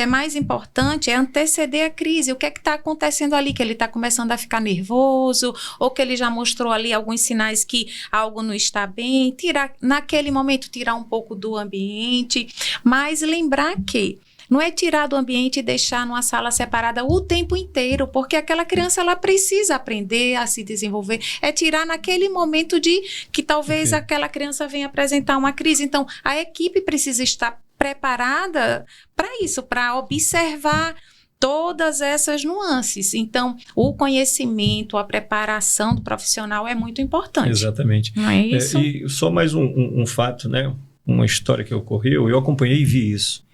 é mais importante é anteceder a crise. O que é que está acontecendo ali? Que ele está começando a ficar nervoso, ou que ele já mostrou ali alguns sinais que algo não está bem. Naquele momento, tirar um pouco do ambiente, mas lembrar que não é tirar do ambiente e deixar numa sala separada o tempo inteiro, porque aquela criança ela precisa aprender a se desenvolver. É tirar naquele momento de que talvez aquela criança venha apresentar uma crise. Então, a equipe precisa estar preparada para isso, para observar todas essas nuances. Então, o conhecimento, a preparação do profissional é muito importante. Exatamente. Não é isso? E só mais um fato, né? Uma história que ocorreu, eu acompanhei e vi isso.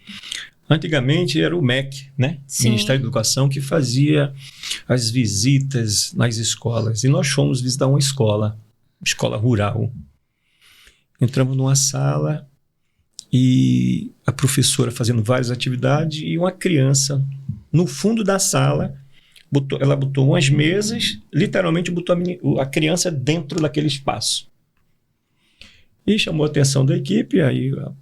Antigamente era o MEC, né? Sim. Ministério da Educação, que fazia as visitas nas escolas. E nós fomos visitar uma escola rural. Entramos numa sala e a professora fazendo várias atividades e uma criança no fundo da sala, ela botou umas mesas, literalmente botou a criança dentro daquele espaço. E chamou a atenção da equipe, aí a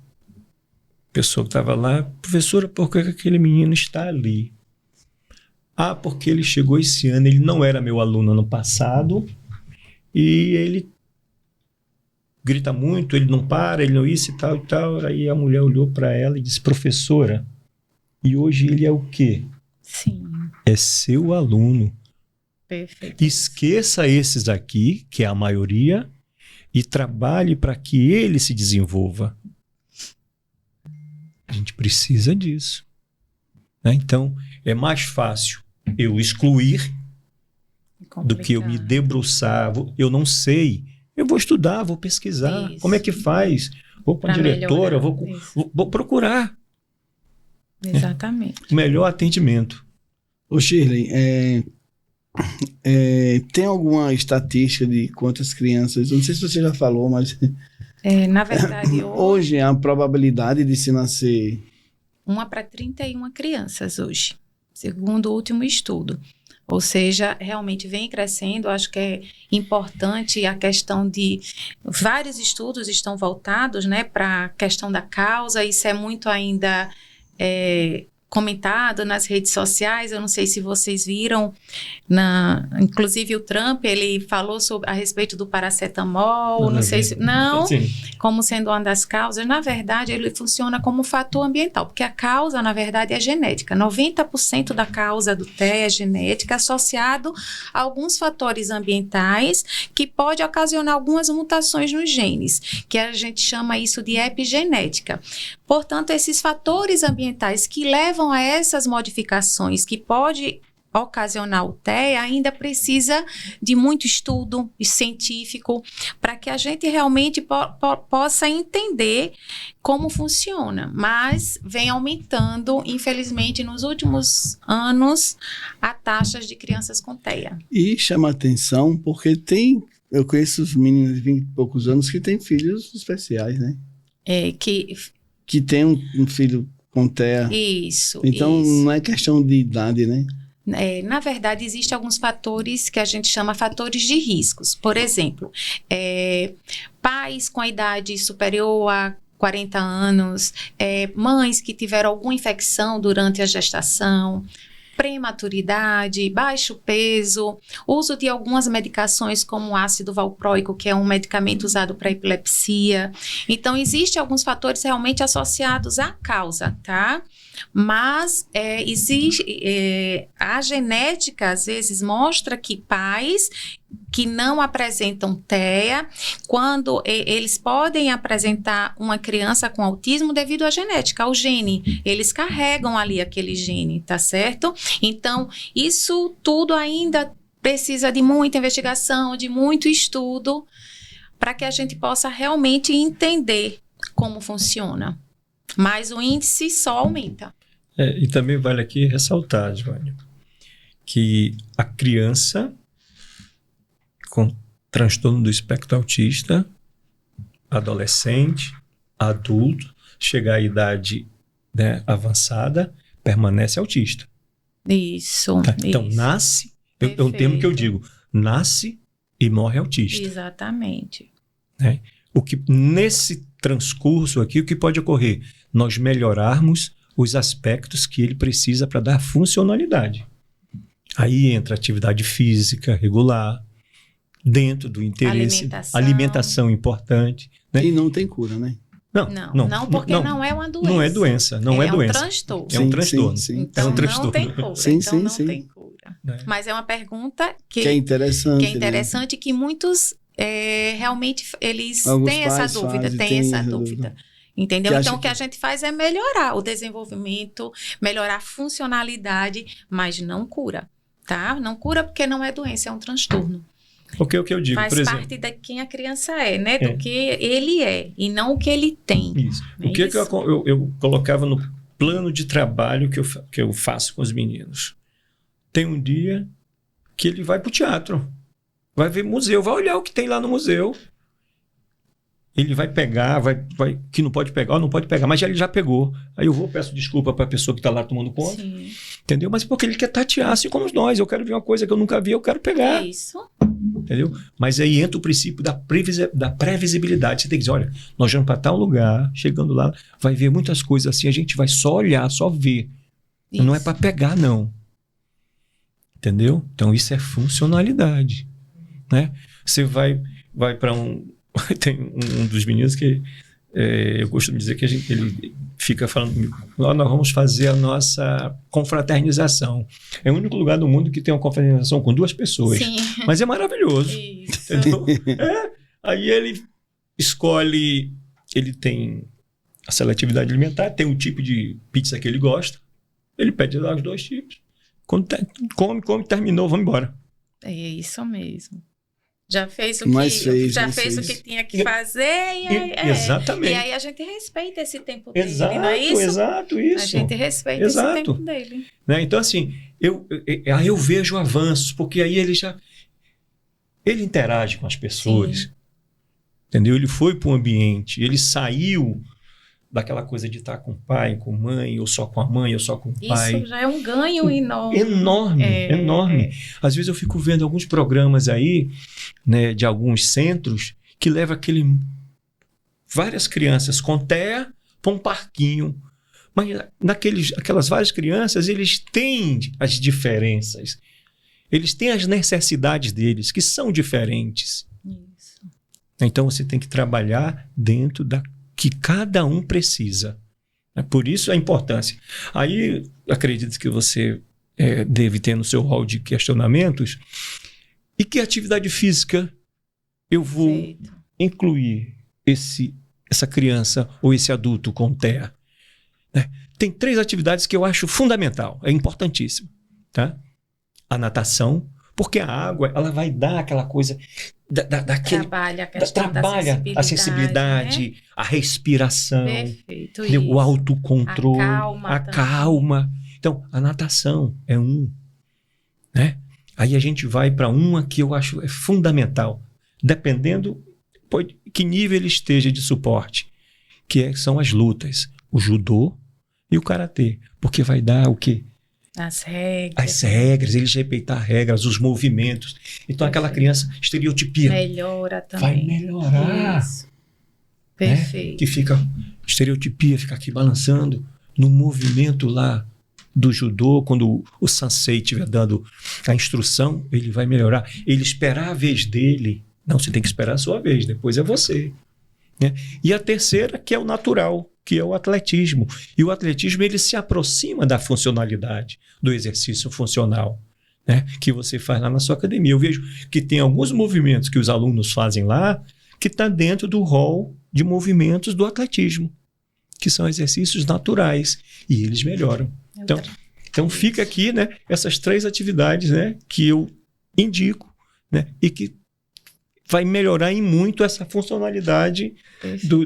pessoa que estava lá, professora, por que aquele menino está ali? Ah, porque ele chegou esse ano, ele não era meu aluno ano passado, e ele grita muito, ele não para, ele não isso e tal e tal. Aí a mulher olhou para ela e disse, professora, e hoje ele é o quê? Sim. É seu aluno. Perfeito. Esqueça esses aqui, que é a maioria, e trabalhe para que ele se desenvolva. A gente precisa disso. Né? Então, é mais fácil eu excluir do que eu me debruçar. Eu não sei. Eu vou estudar, vou pesquisar. Isso. Como é que faz? Vou para a diretora, vou procurar. Exatamente. O melhor atendimento. Ô Shirley, tem alguma estatística de quantas crianças, não sei se você já falou, mas Na verdade, hoje a probabilidade de se nascer 1 para 31 crianças hoje, segundo o último estudo. Ou seja, realmente vem crescendo. Acho que é importante a questão de... Vários estudos estão voltados, né, para a questão da causa. Isso é muito ainda comentado nas redes sociais. Eu não sei se vocês viram, inclusive o Trump, ele falou a respeito do paracetamol, não sei se... Não, sim, como sendo uma das causas. Na verdade, ele funciona como fator ambiental, porque a causa, na verdade, é genética. 90% da causa do TEA é genética, associado a alguns fatores ambientais que pode ocasionar algumas mutações nos genes, que a gente chama isso de epigenética. Portanto, esses fatores ambientais que levam a essas modificações que pode ocasionar o TEA ainda precisa de muito estudo científico para que a gente realmente possa entender como funciona. Mas vem aumentando, infelizmente, nos últimos anos, a taxa de crianças com TEA. E chama atenção porque eu conheço os meninos de 20 e poucos anos que têm filhos especiais, né? Que tem um filho com TEA. Isso. Então, não é questão de idade, né? Na verdade, existem alguns fatores que a gente chama fatores de riscos. Por exemplo, pais com a idade superior a 40 anos, mães que tiveram alguma infecção durante a gestação, prematuridade, baixo peso, uso de algumas medicações como o ácido valproico, que é um medicamento usado para epilepsia. Então, existem alguns fatores realmente associados à causa, tá? Mas a genética, às vezes, mostra que pais que não apresentam TEA, quando eles podem apresentar uma criança com autismo devido à genética, ao gene. Eles carregam ali aquele gene, tá certo? Então, isso tudo ainda precisa de muita investigação, de muito estudo, para que a gente possa realmente entender como funciona. Mas o índice só aumenta. E também vale aqui ressaltar, Giovanni, que a criança com transtorno do espectro autista, adolescente, adulto, chegar à idade, né, avançada, permanece autista. Isso. Tá? Então, isso. nasce, é um termo que eu digo, nasce e morre autista. Exatamente. Né? O que, nesse transcurso aqui, o que pode ocorrer? Nós melhorarmos os aspectos que ele precisa para dar funcionalidade. Aí entra atividade física regular, dentro do interesse, alimentação importante. Né? E não tem cura, né? Não, porque não é uma doença. Não é doença, não é doença. É um transtorno. É um transtorno. Sim. Então, é um transtorno. não tem cura. Sim. Tem cura. É. Mas é uma pergunta Que é interessante. Que é interessante, que muitos realmente eles Alguns têm essa pais dúvida, fazem, essa dúvida. Entendeu? Que Então, o que a gente faz é melhorar o desenvolvimento, melhorar a funcionalidade, mas não cura, tá? Não cura porque não é doença, é um transtorno. Porque o que eu digo, faz por exemplo... parte de quem a criança é, né? Do que ele é, e não o que ele tem. Isso. O que eu colocava no plano de trabalho que eu faço com os meninos? Tem um dia que ele vai para o teatro, vai ver museu, vai olhar o que tem lá no museu. Ele vai pegar, que não pode pegar, não pode pegar, mas ele já pegou. Aí eu peço desculpa para a pessoa que está lá tomando conta. Sim. Entendeu? Mas porque ele quer tatear assim como nós. Eu quero ver uma coisa que eu nunca vi, eu quero pegar. Isso. Entendeu? Mas aí entra o princípio da previsibilidade. Você tem que dizer, olha, nós vamos para tal lugar, chegando lá, vai ver muitas coisas assim, a gente vai só olhar, só ver. Isso. Não é para pegar, não. Entendeu? Então isso é funcionalidade. Né? Você vai para tem um dos meninos que eu costumo dizer que ele fica falando comigo, nós vamos fazer a nossa confraternização. É o único lugar do mundo que tem uma confraternização com 2 pessoas. Sim. Mas é maravilhoso. Isso. Entendeu? Aí ele escolhe, ele tem a seletividade alimentar, tem um tipo de pizza que ele gosta, ele pede lá os 2 tipos. Quando come, terminou, vamos embora. É isso mesmo. Já fez o que tinha que fazer Exatamente. E aí a gente respeita esse tempo dele, exato, não é isso? Exato, isso. A gente respeita esse tempo dele. Né? Então, assim, aí eu vejo avanços, porque aí ele interage com as pessoas. Sim. Entendeu? Ele foi para o ambiente, ele saiu daquela coisa de estar com o pai, com a mãe, ou só com a mãe, ou só com o pai. Isso já é um ganho enorme. Enorme. Às vezes eu fico vendo alguns programas aí, né, de alguns centros, que leva várias crianças com TEA para um parquinho. Mas aquelas várias crianças, eles têm as diferenças. Eles têm as necessidades deles, que são diferentes. Isso. Então você tem que trabalhar dentro da que cada um precisa. Por isso a importância. Aí, acredito que você deve ter no seu hall de questionamentos. E que atividade física eu vou incluir essa criança ou esse adulto com TEA? Tem 3 atividades que eu acho fundamental, é importantíssimo. Tá? A natação, porque a água ela vai dar aquela coisa... Trabalha a sensibilidade, né? A respiração, perfeito, o autocontrole, a calma. Calma. Então, a natação é né? Aí a gente vai para uma que eu acho fundamental, dependendo que nível ele esteja de suporte, são as lutas, o judô e o karatê, porque vai dar o quê? As regras, eles respeitar regras, os movimentos. Então, aquela criança, estereotipia. Melhora também. Vai melhorar. Isso. Perfeito. Né? Que fica, estereotipia, fica aqui balançando no movimento lá do judô, quando o sensei estiver dando a instrução, ele vai melhorar. Ele esperar a vez dele. Não, você tem que esperar a sua vez, depois é você. Né? E a terceira, que é o natural, que é o atletismo. E o atletismo, ele se aproxima da funcionalidade do exercício funcional, né? Que você faz lá na sua academia. Eu vejo que tem alguns movimentos que os alunos fazem lá que está dentro do rol de movimentos do atletismo, que são exercícios naturais, e eles melhoram. Então fica aqui, né, essas 3 atividades, né, que eu indico, né, e que vai melhorar em muito essa funcionalidade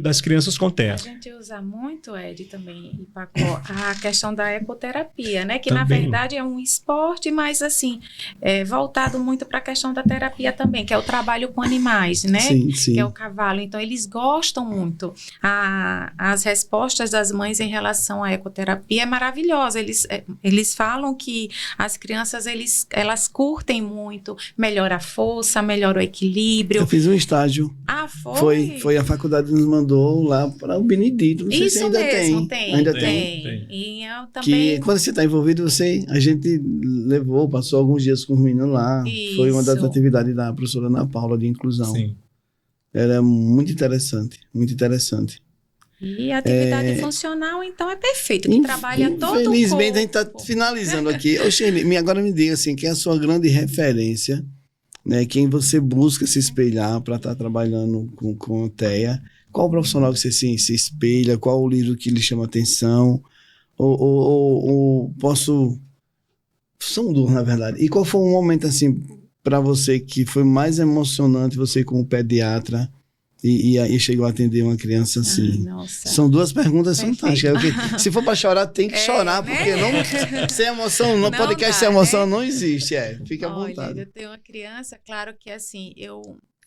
das crianças com TEA. A gente usa muito, Ed, também, e Pacó, a questão da ecoterapia, né? Que Também. na verdade é um esporte, mas assim, voltado muito para a questão da terapia também, que é o trabalho com animais, né? Sim, sim. Que é o cavalo. Então, eles gostam muito. As respostas das mães em relação à ecoterapia é maravilhosa. Eles falam que as crianças, elas curtem muito, melhora a força, melhora o equilíbrio. Eu fiz um estágio. Ah, foi? Foi a faculdade nos mandou lá para o Benedito. Não sei se Isso ainda mesmo, tem. Ainda tem. Tem. E eu também... Que quando você está envolvido, a gente passou alguns dias com os meninos lá. Isso. Foi uma das atividades da professora Ana Paula de inclusão. Sim. Era muito interessante, muito interessante. E a atividade funcional, então, é perfeito, que trabalha todo o corpo. Infelizmente, a gente está finalizando aqui. Ô, Shirley, agora me diga assim, quem é a sua grande referência, né? Quem você busca se espelhar para estar trabalhando com a TEA? Qual profissional que você se espelha? Qual o livro que lhe chama atenção? Ou posso... São duas, na verdade. E qual foi um momento, assim, para você que foi mais emocionante, você como pediatra, e chegou a atender uma criança assim? Nossa. São duas perguntas Perfeito. fantásticas. Se for para chorar, tem que chorar, né? porque não, sem emoção, no Não podcast dá, sem emoção né? não existe. Fica à Olha, vontade. eu tenho uma criança, claro que assim,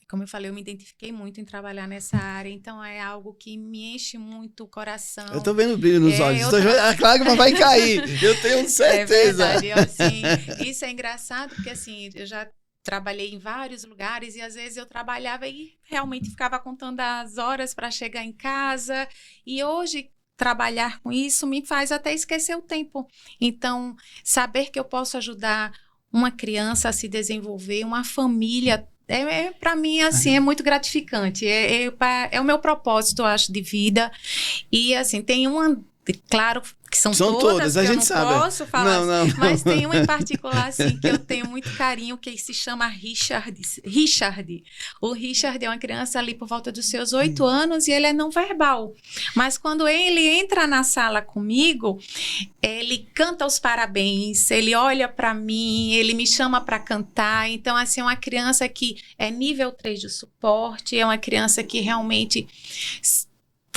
como eu falei, eu me identifiquei muito em trabalhar nessa área, então é algo que me enche muito o coração. Eu tô vendo brilho nos olhos. A lágrima vai cair, eu tenho certeza. É verdade, assim, isso é engraçado, porque assim, eu já trabalhei em vários lugares e às vezes eu trabalhava e realmente ficava contando as horas para chegar em casa, e hoje trabalhar com isso me faz até esquecer o tempo. Então, saber que eu posso ajudar uma criança a se desenvolver, uma família, para mim, assim, é muito gratificante. É o meu propósito, eu acho, de vida. E, assim, tem uma... Claro que são todas a que gente eu não sabe. posso falar, Não. mas tem uma em particular, assim, que eu tenho muito carinho, que se chama Richard. O Richard é uma criança ali por volta dos seus 8 anos e ele é não verbal. Mas quando ele entra na sala comigo, ele canta os parabéns, ele olha para mim, ele me chama para cantar. Então, assim, é uma criança que é nível 3 de suporte, é uma criança que realmente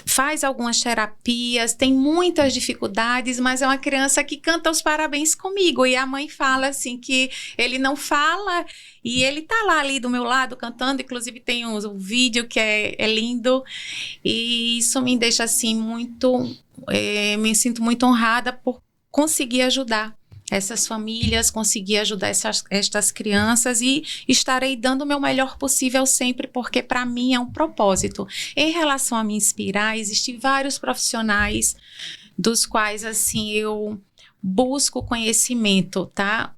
faz algumas terapias, tem muitas dificuldades, mas é uma criança que canta os parabéns comigo. E a mãe fala assim que ele não fala e ele tá lá ali do meu lado cantando. Inclusive tem um vídeo que é lindo, e isso me deixa assim muito... me sinto muito honrada por conseguir ajudar essas famílias, conseguir ajudar estas crianças, e estarei dando o meu melhor possível sempre, porque para mim é um propósito. Em relação a me inspirar, existem vários profissionais dos quais, assim, eu busco conhecimento, tá?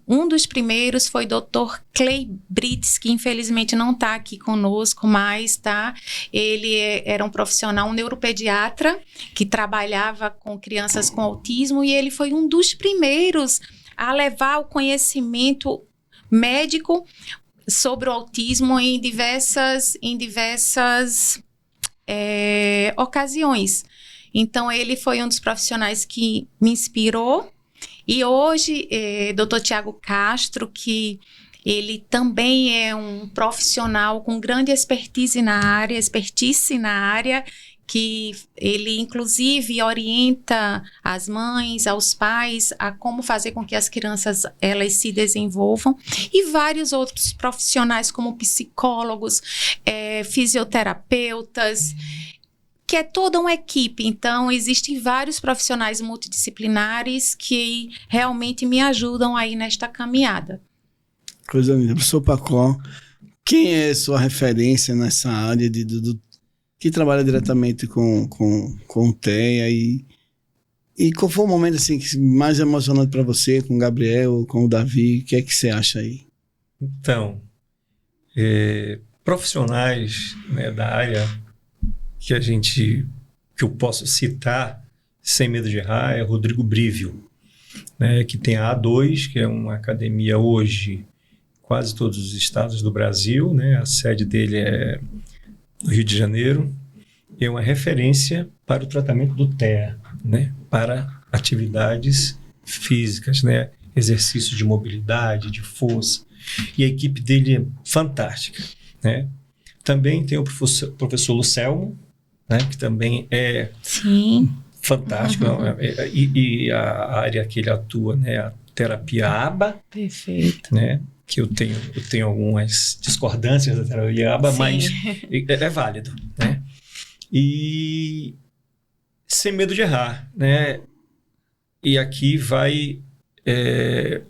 Um dos primeiros foi o Dr. Clay Brits, que infelizmente não está aqui conosco mais, tá? Ele era um profissional, um neuropediatra, que trabalhava com crianças com autismo, e ele foi um dos primeiros a levar o conhecimento médico sobre o autismo em diversas ocasiões. Então, ele foi um dos profissionais que me inspirou. E hoje, Dr. Tiago Castro, que ele também é um profissional com grande expertise na área, que ele inclusive orienta as mães, aos pais, a como fazer com que as crianças elas se desenvolvam, e vários outros profissionais como psicólogos, fisioterapeutas, que é toda uma equipe. Então, existem vários profissionais multidisciplinares que realmente me ajudam aí nesta caminhada. Coisa linda. Professor Pacó, quem é sua referência nessa área que trabalha diretamente com TEA, e qual foi o momento assim, mais emocionante para você, com o Gabriel, com o Davi? O que é que você acha aí? Então, profissionais, né, da área que eu posso citar sem medo de errar é Rodrigo Brívio, né, que tem a A2, que é uma academia hoje quase todos os estados do Brasil, né, a sede dele é no Rio de Janeiro, e é uma referência para o tratamento do TEA, né, para atividades físicas, né, exercícios de mobilidade, de força. e a equipe dele é fantástica, né? Também tem o professor Lucelmo, né? Que também é Sim. fantástico, e a área que ele atua, né? A terapia ABA, Perfeito. né? Que eu tenho algumas discordâncias da terapia ABA, Sim. mas é válido, né? E sem medo de errar, né? E aqui vai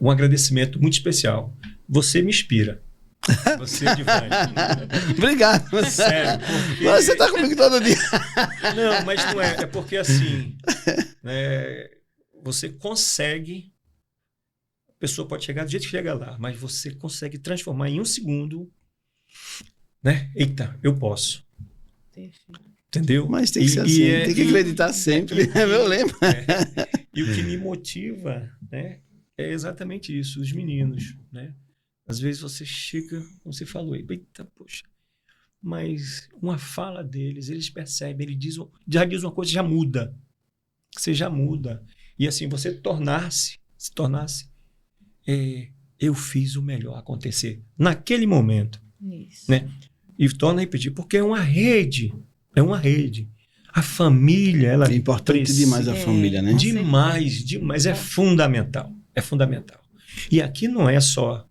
um agradecimento muito especial. Você me inspira. Você, Divani. Obrigado. Sério. Porque... Você tá comigo todo dia. Não, mas não é. É porque assim, né, você consegue... A pessoa pode chegar do jeito que chega lá, mas você consegue transformar em 1 segundo, né? Eita, eu posso. Perfeito. Entendeu? Mas tem que ser assim, tem que acreditar sempre. É meu lema. E o que me motiva, né, é exatamente isso, os meninos, né? Às vezes você chega, como você falou, eita, poxa, mas uma fala deles, eles percebem, já diz uma coisa, já muda. Você já muda. E assim, você se tornasse, eu fiz o melhor acontecer naquele momento. Isso. Né? E torna a repetir, porque é uma rede. A família, ela é importante demais a família, né? Demais. É fundamental. E aqui não é só,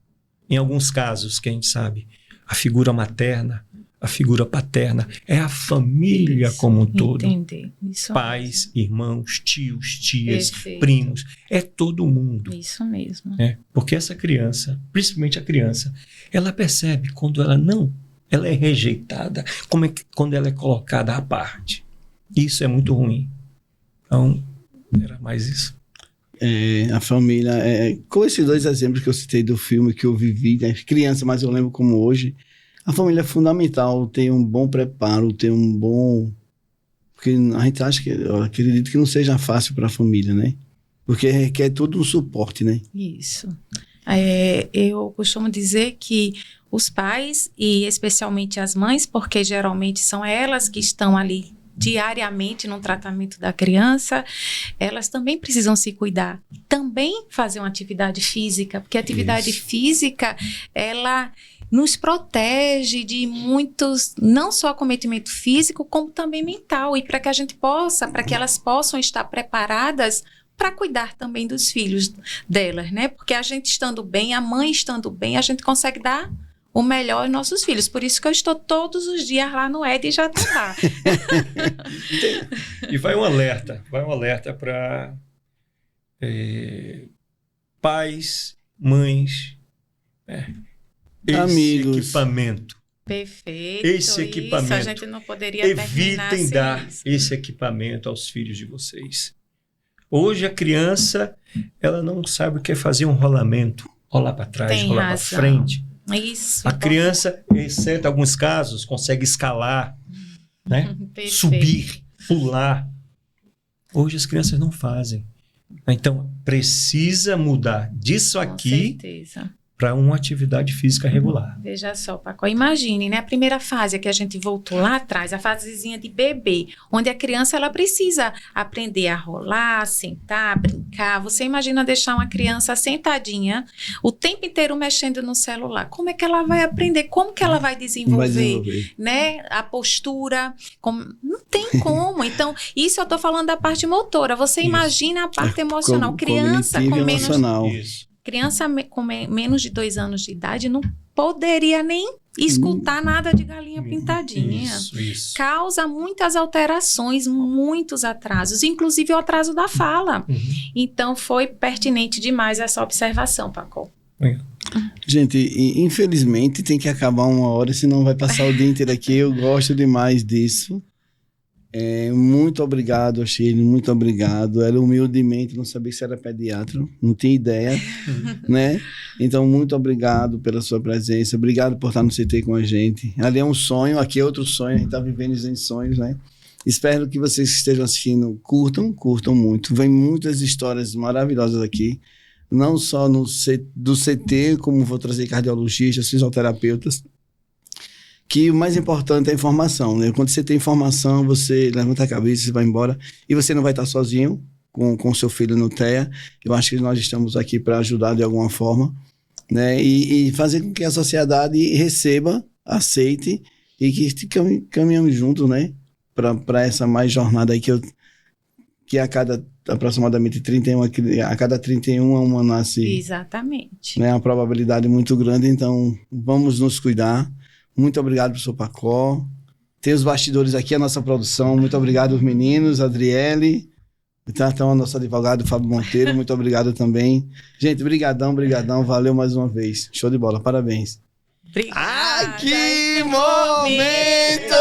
em alguns casos, que a gente sabe, a figura materna, a figura paterna, é a família como um todo. Entender. Isso Pais, irmãos, tios, tias, Perfeito. primos, é todo mundo. Isso mesmo. Porque essa criança, principalmente a criança, ela percebe quando ela é rejeitada, quando ela é colocada à parte. Isso é muito ruim. Então, era mais isso. A família, com esses 2 exemplos que eu citei do filme que eu vivi, né? Criança, mas eu lembro como hoje, a família é fundamental, ter um bom preparo, ter um bom... Porque a gente acha eu acredito que não seja fácil para a família, né? Porque requer todo um suporte, né? Isso. Eu costumo dizer que os pais, e especialmente as mães, porque geralmente são elas que estão ali diariamente no tratamento da criança, elas também precisam se cuidar. Também fazer uma atividade física, porque a atividade física, ela nos protege de muitos, não só acometimento físico, como também mental. E para que elas possam estar preparadas para cuidar também dos filhos delas, né? Porque a gente estando bem, a mãe estando bem, a gente consegue dar o melhor aos nossos filhos. Por isso que eu estou todos os dias lá no ED e já estou lá. E vai um alerta para pais, mães, amigos. Esse equipamento. Perfeito. Esse equipamento. Isso, a gente não poderia terminar Evitem sem dar isso. esse equipamento aos filhos de vocês. Hoje a criança, ela não sabe o que é fazer um rolamento. Rolar para trás, Tem rolar para razão. frente. Isso. A criança, exceto alguns casos, consegue escalar, né? Perfeito. Subir, pular. Hoje as crianças não fazem. Então, precisa mudar disso Com aqui certeza. para uma atividade física regular. Veja só, Paco, imagine, né? A primeira fase que a gente voltou lá atrás, a fasezinha de bebê, onde a criança ela precisa aprender a rolar, sentar, brincar. Você imagina deixar uma criança sentadinha o tempo inteiro mexendo no celular. Como é que ela vai aprender? Como que ela vai desenvolver, né? A postura, não tem como. Então, isso eu estou falando da parte motora. Você imagina a parte emocional. Criança com menos... emocional. Isso. Criança com menos de 2 anos de idade não poderia nem escutar nada de galinha pintadinha. Isso. Causa muitas alterações, muitos atrasos, inclusive o atraso da fala. Então, foi pertinente demais essa observação, Paco. Gente, infelizmente tem que acabar 1 hora, senão vai passar o dia inteiro aqui. Eu gosto demais disso. Muito obrigado, Shirley, muito obrigado. Ela humildemente não sabia que você era pediatra, não tinha ideia, né? Então, muito obrigado pela sua presença, obrigado por estar no CT com a gente. Ali é um sonho, aqui é outro sonho, a gente está vivendo em sonhos, né? Espero que vocês que estejam assistindo curtam muito. Vem muitas histórias maravilhosas aqui, não só do CT, como vou trazer cardiologistas, fisioterapeutas, que o mais importante é a informação, né? Quando você tem informação, você levanta a cabeça, você vai embora, e você não vai estar sozinho com seu filho no TEA. Eu acho que nós estamos aqui para ajudar de alguma forma. né? E fazer com que a sociedade receba, aceite e que caminhamos juntos, né? Para essa mais jornada aí que a cada aproximadamente 31, a cada 31 uma nasce. Exatamente. Né? Uma probabilidade muito grande, então vamos nos cuidar. Muito obrigado, professor Pacó. Tem os bastidores aqui, a nossa produção. Muito obrigado aos meninos, Adriele. Então, o nosso advogado, Fábio Monteiro. Muito obrigado também. Gente, brigadão. Valeu mais uma vez. Show de bola, parabéns. Obrigada. Ai, que momento!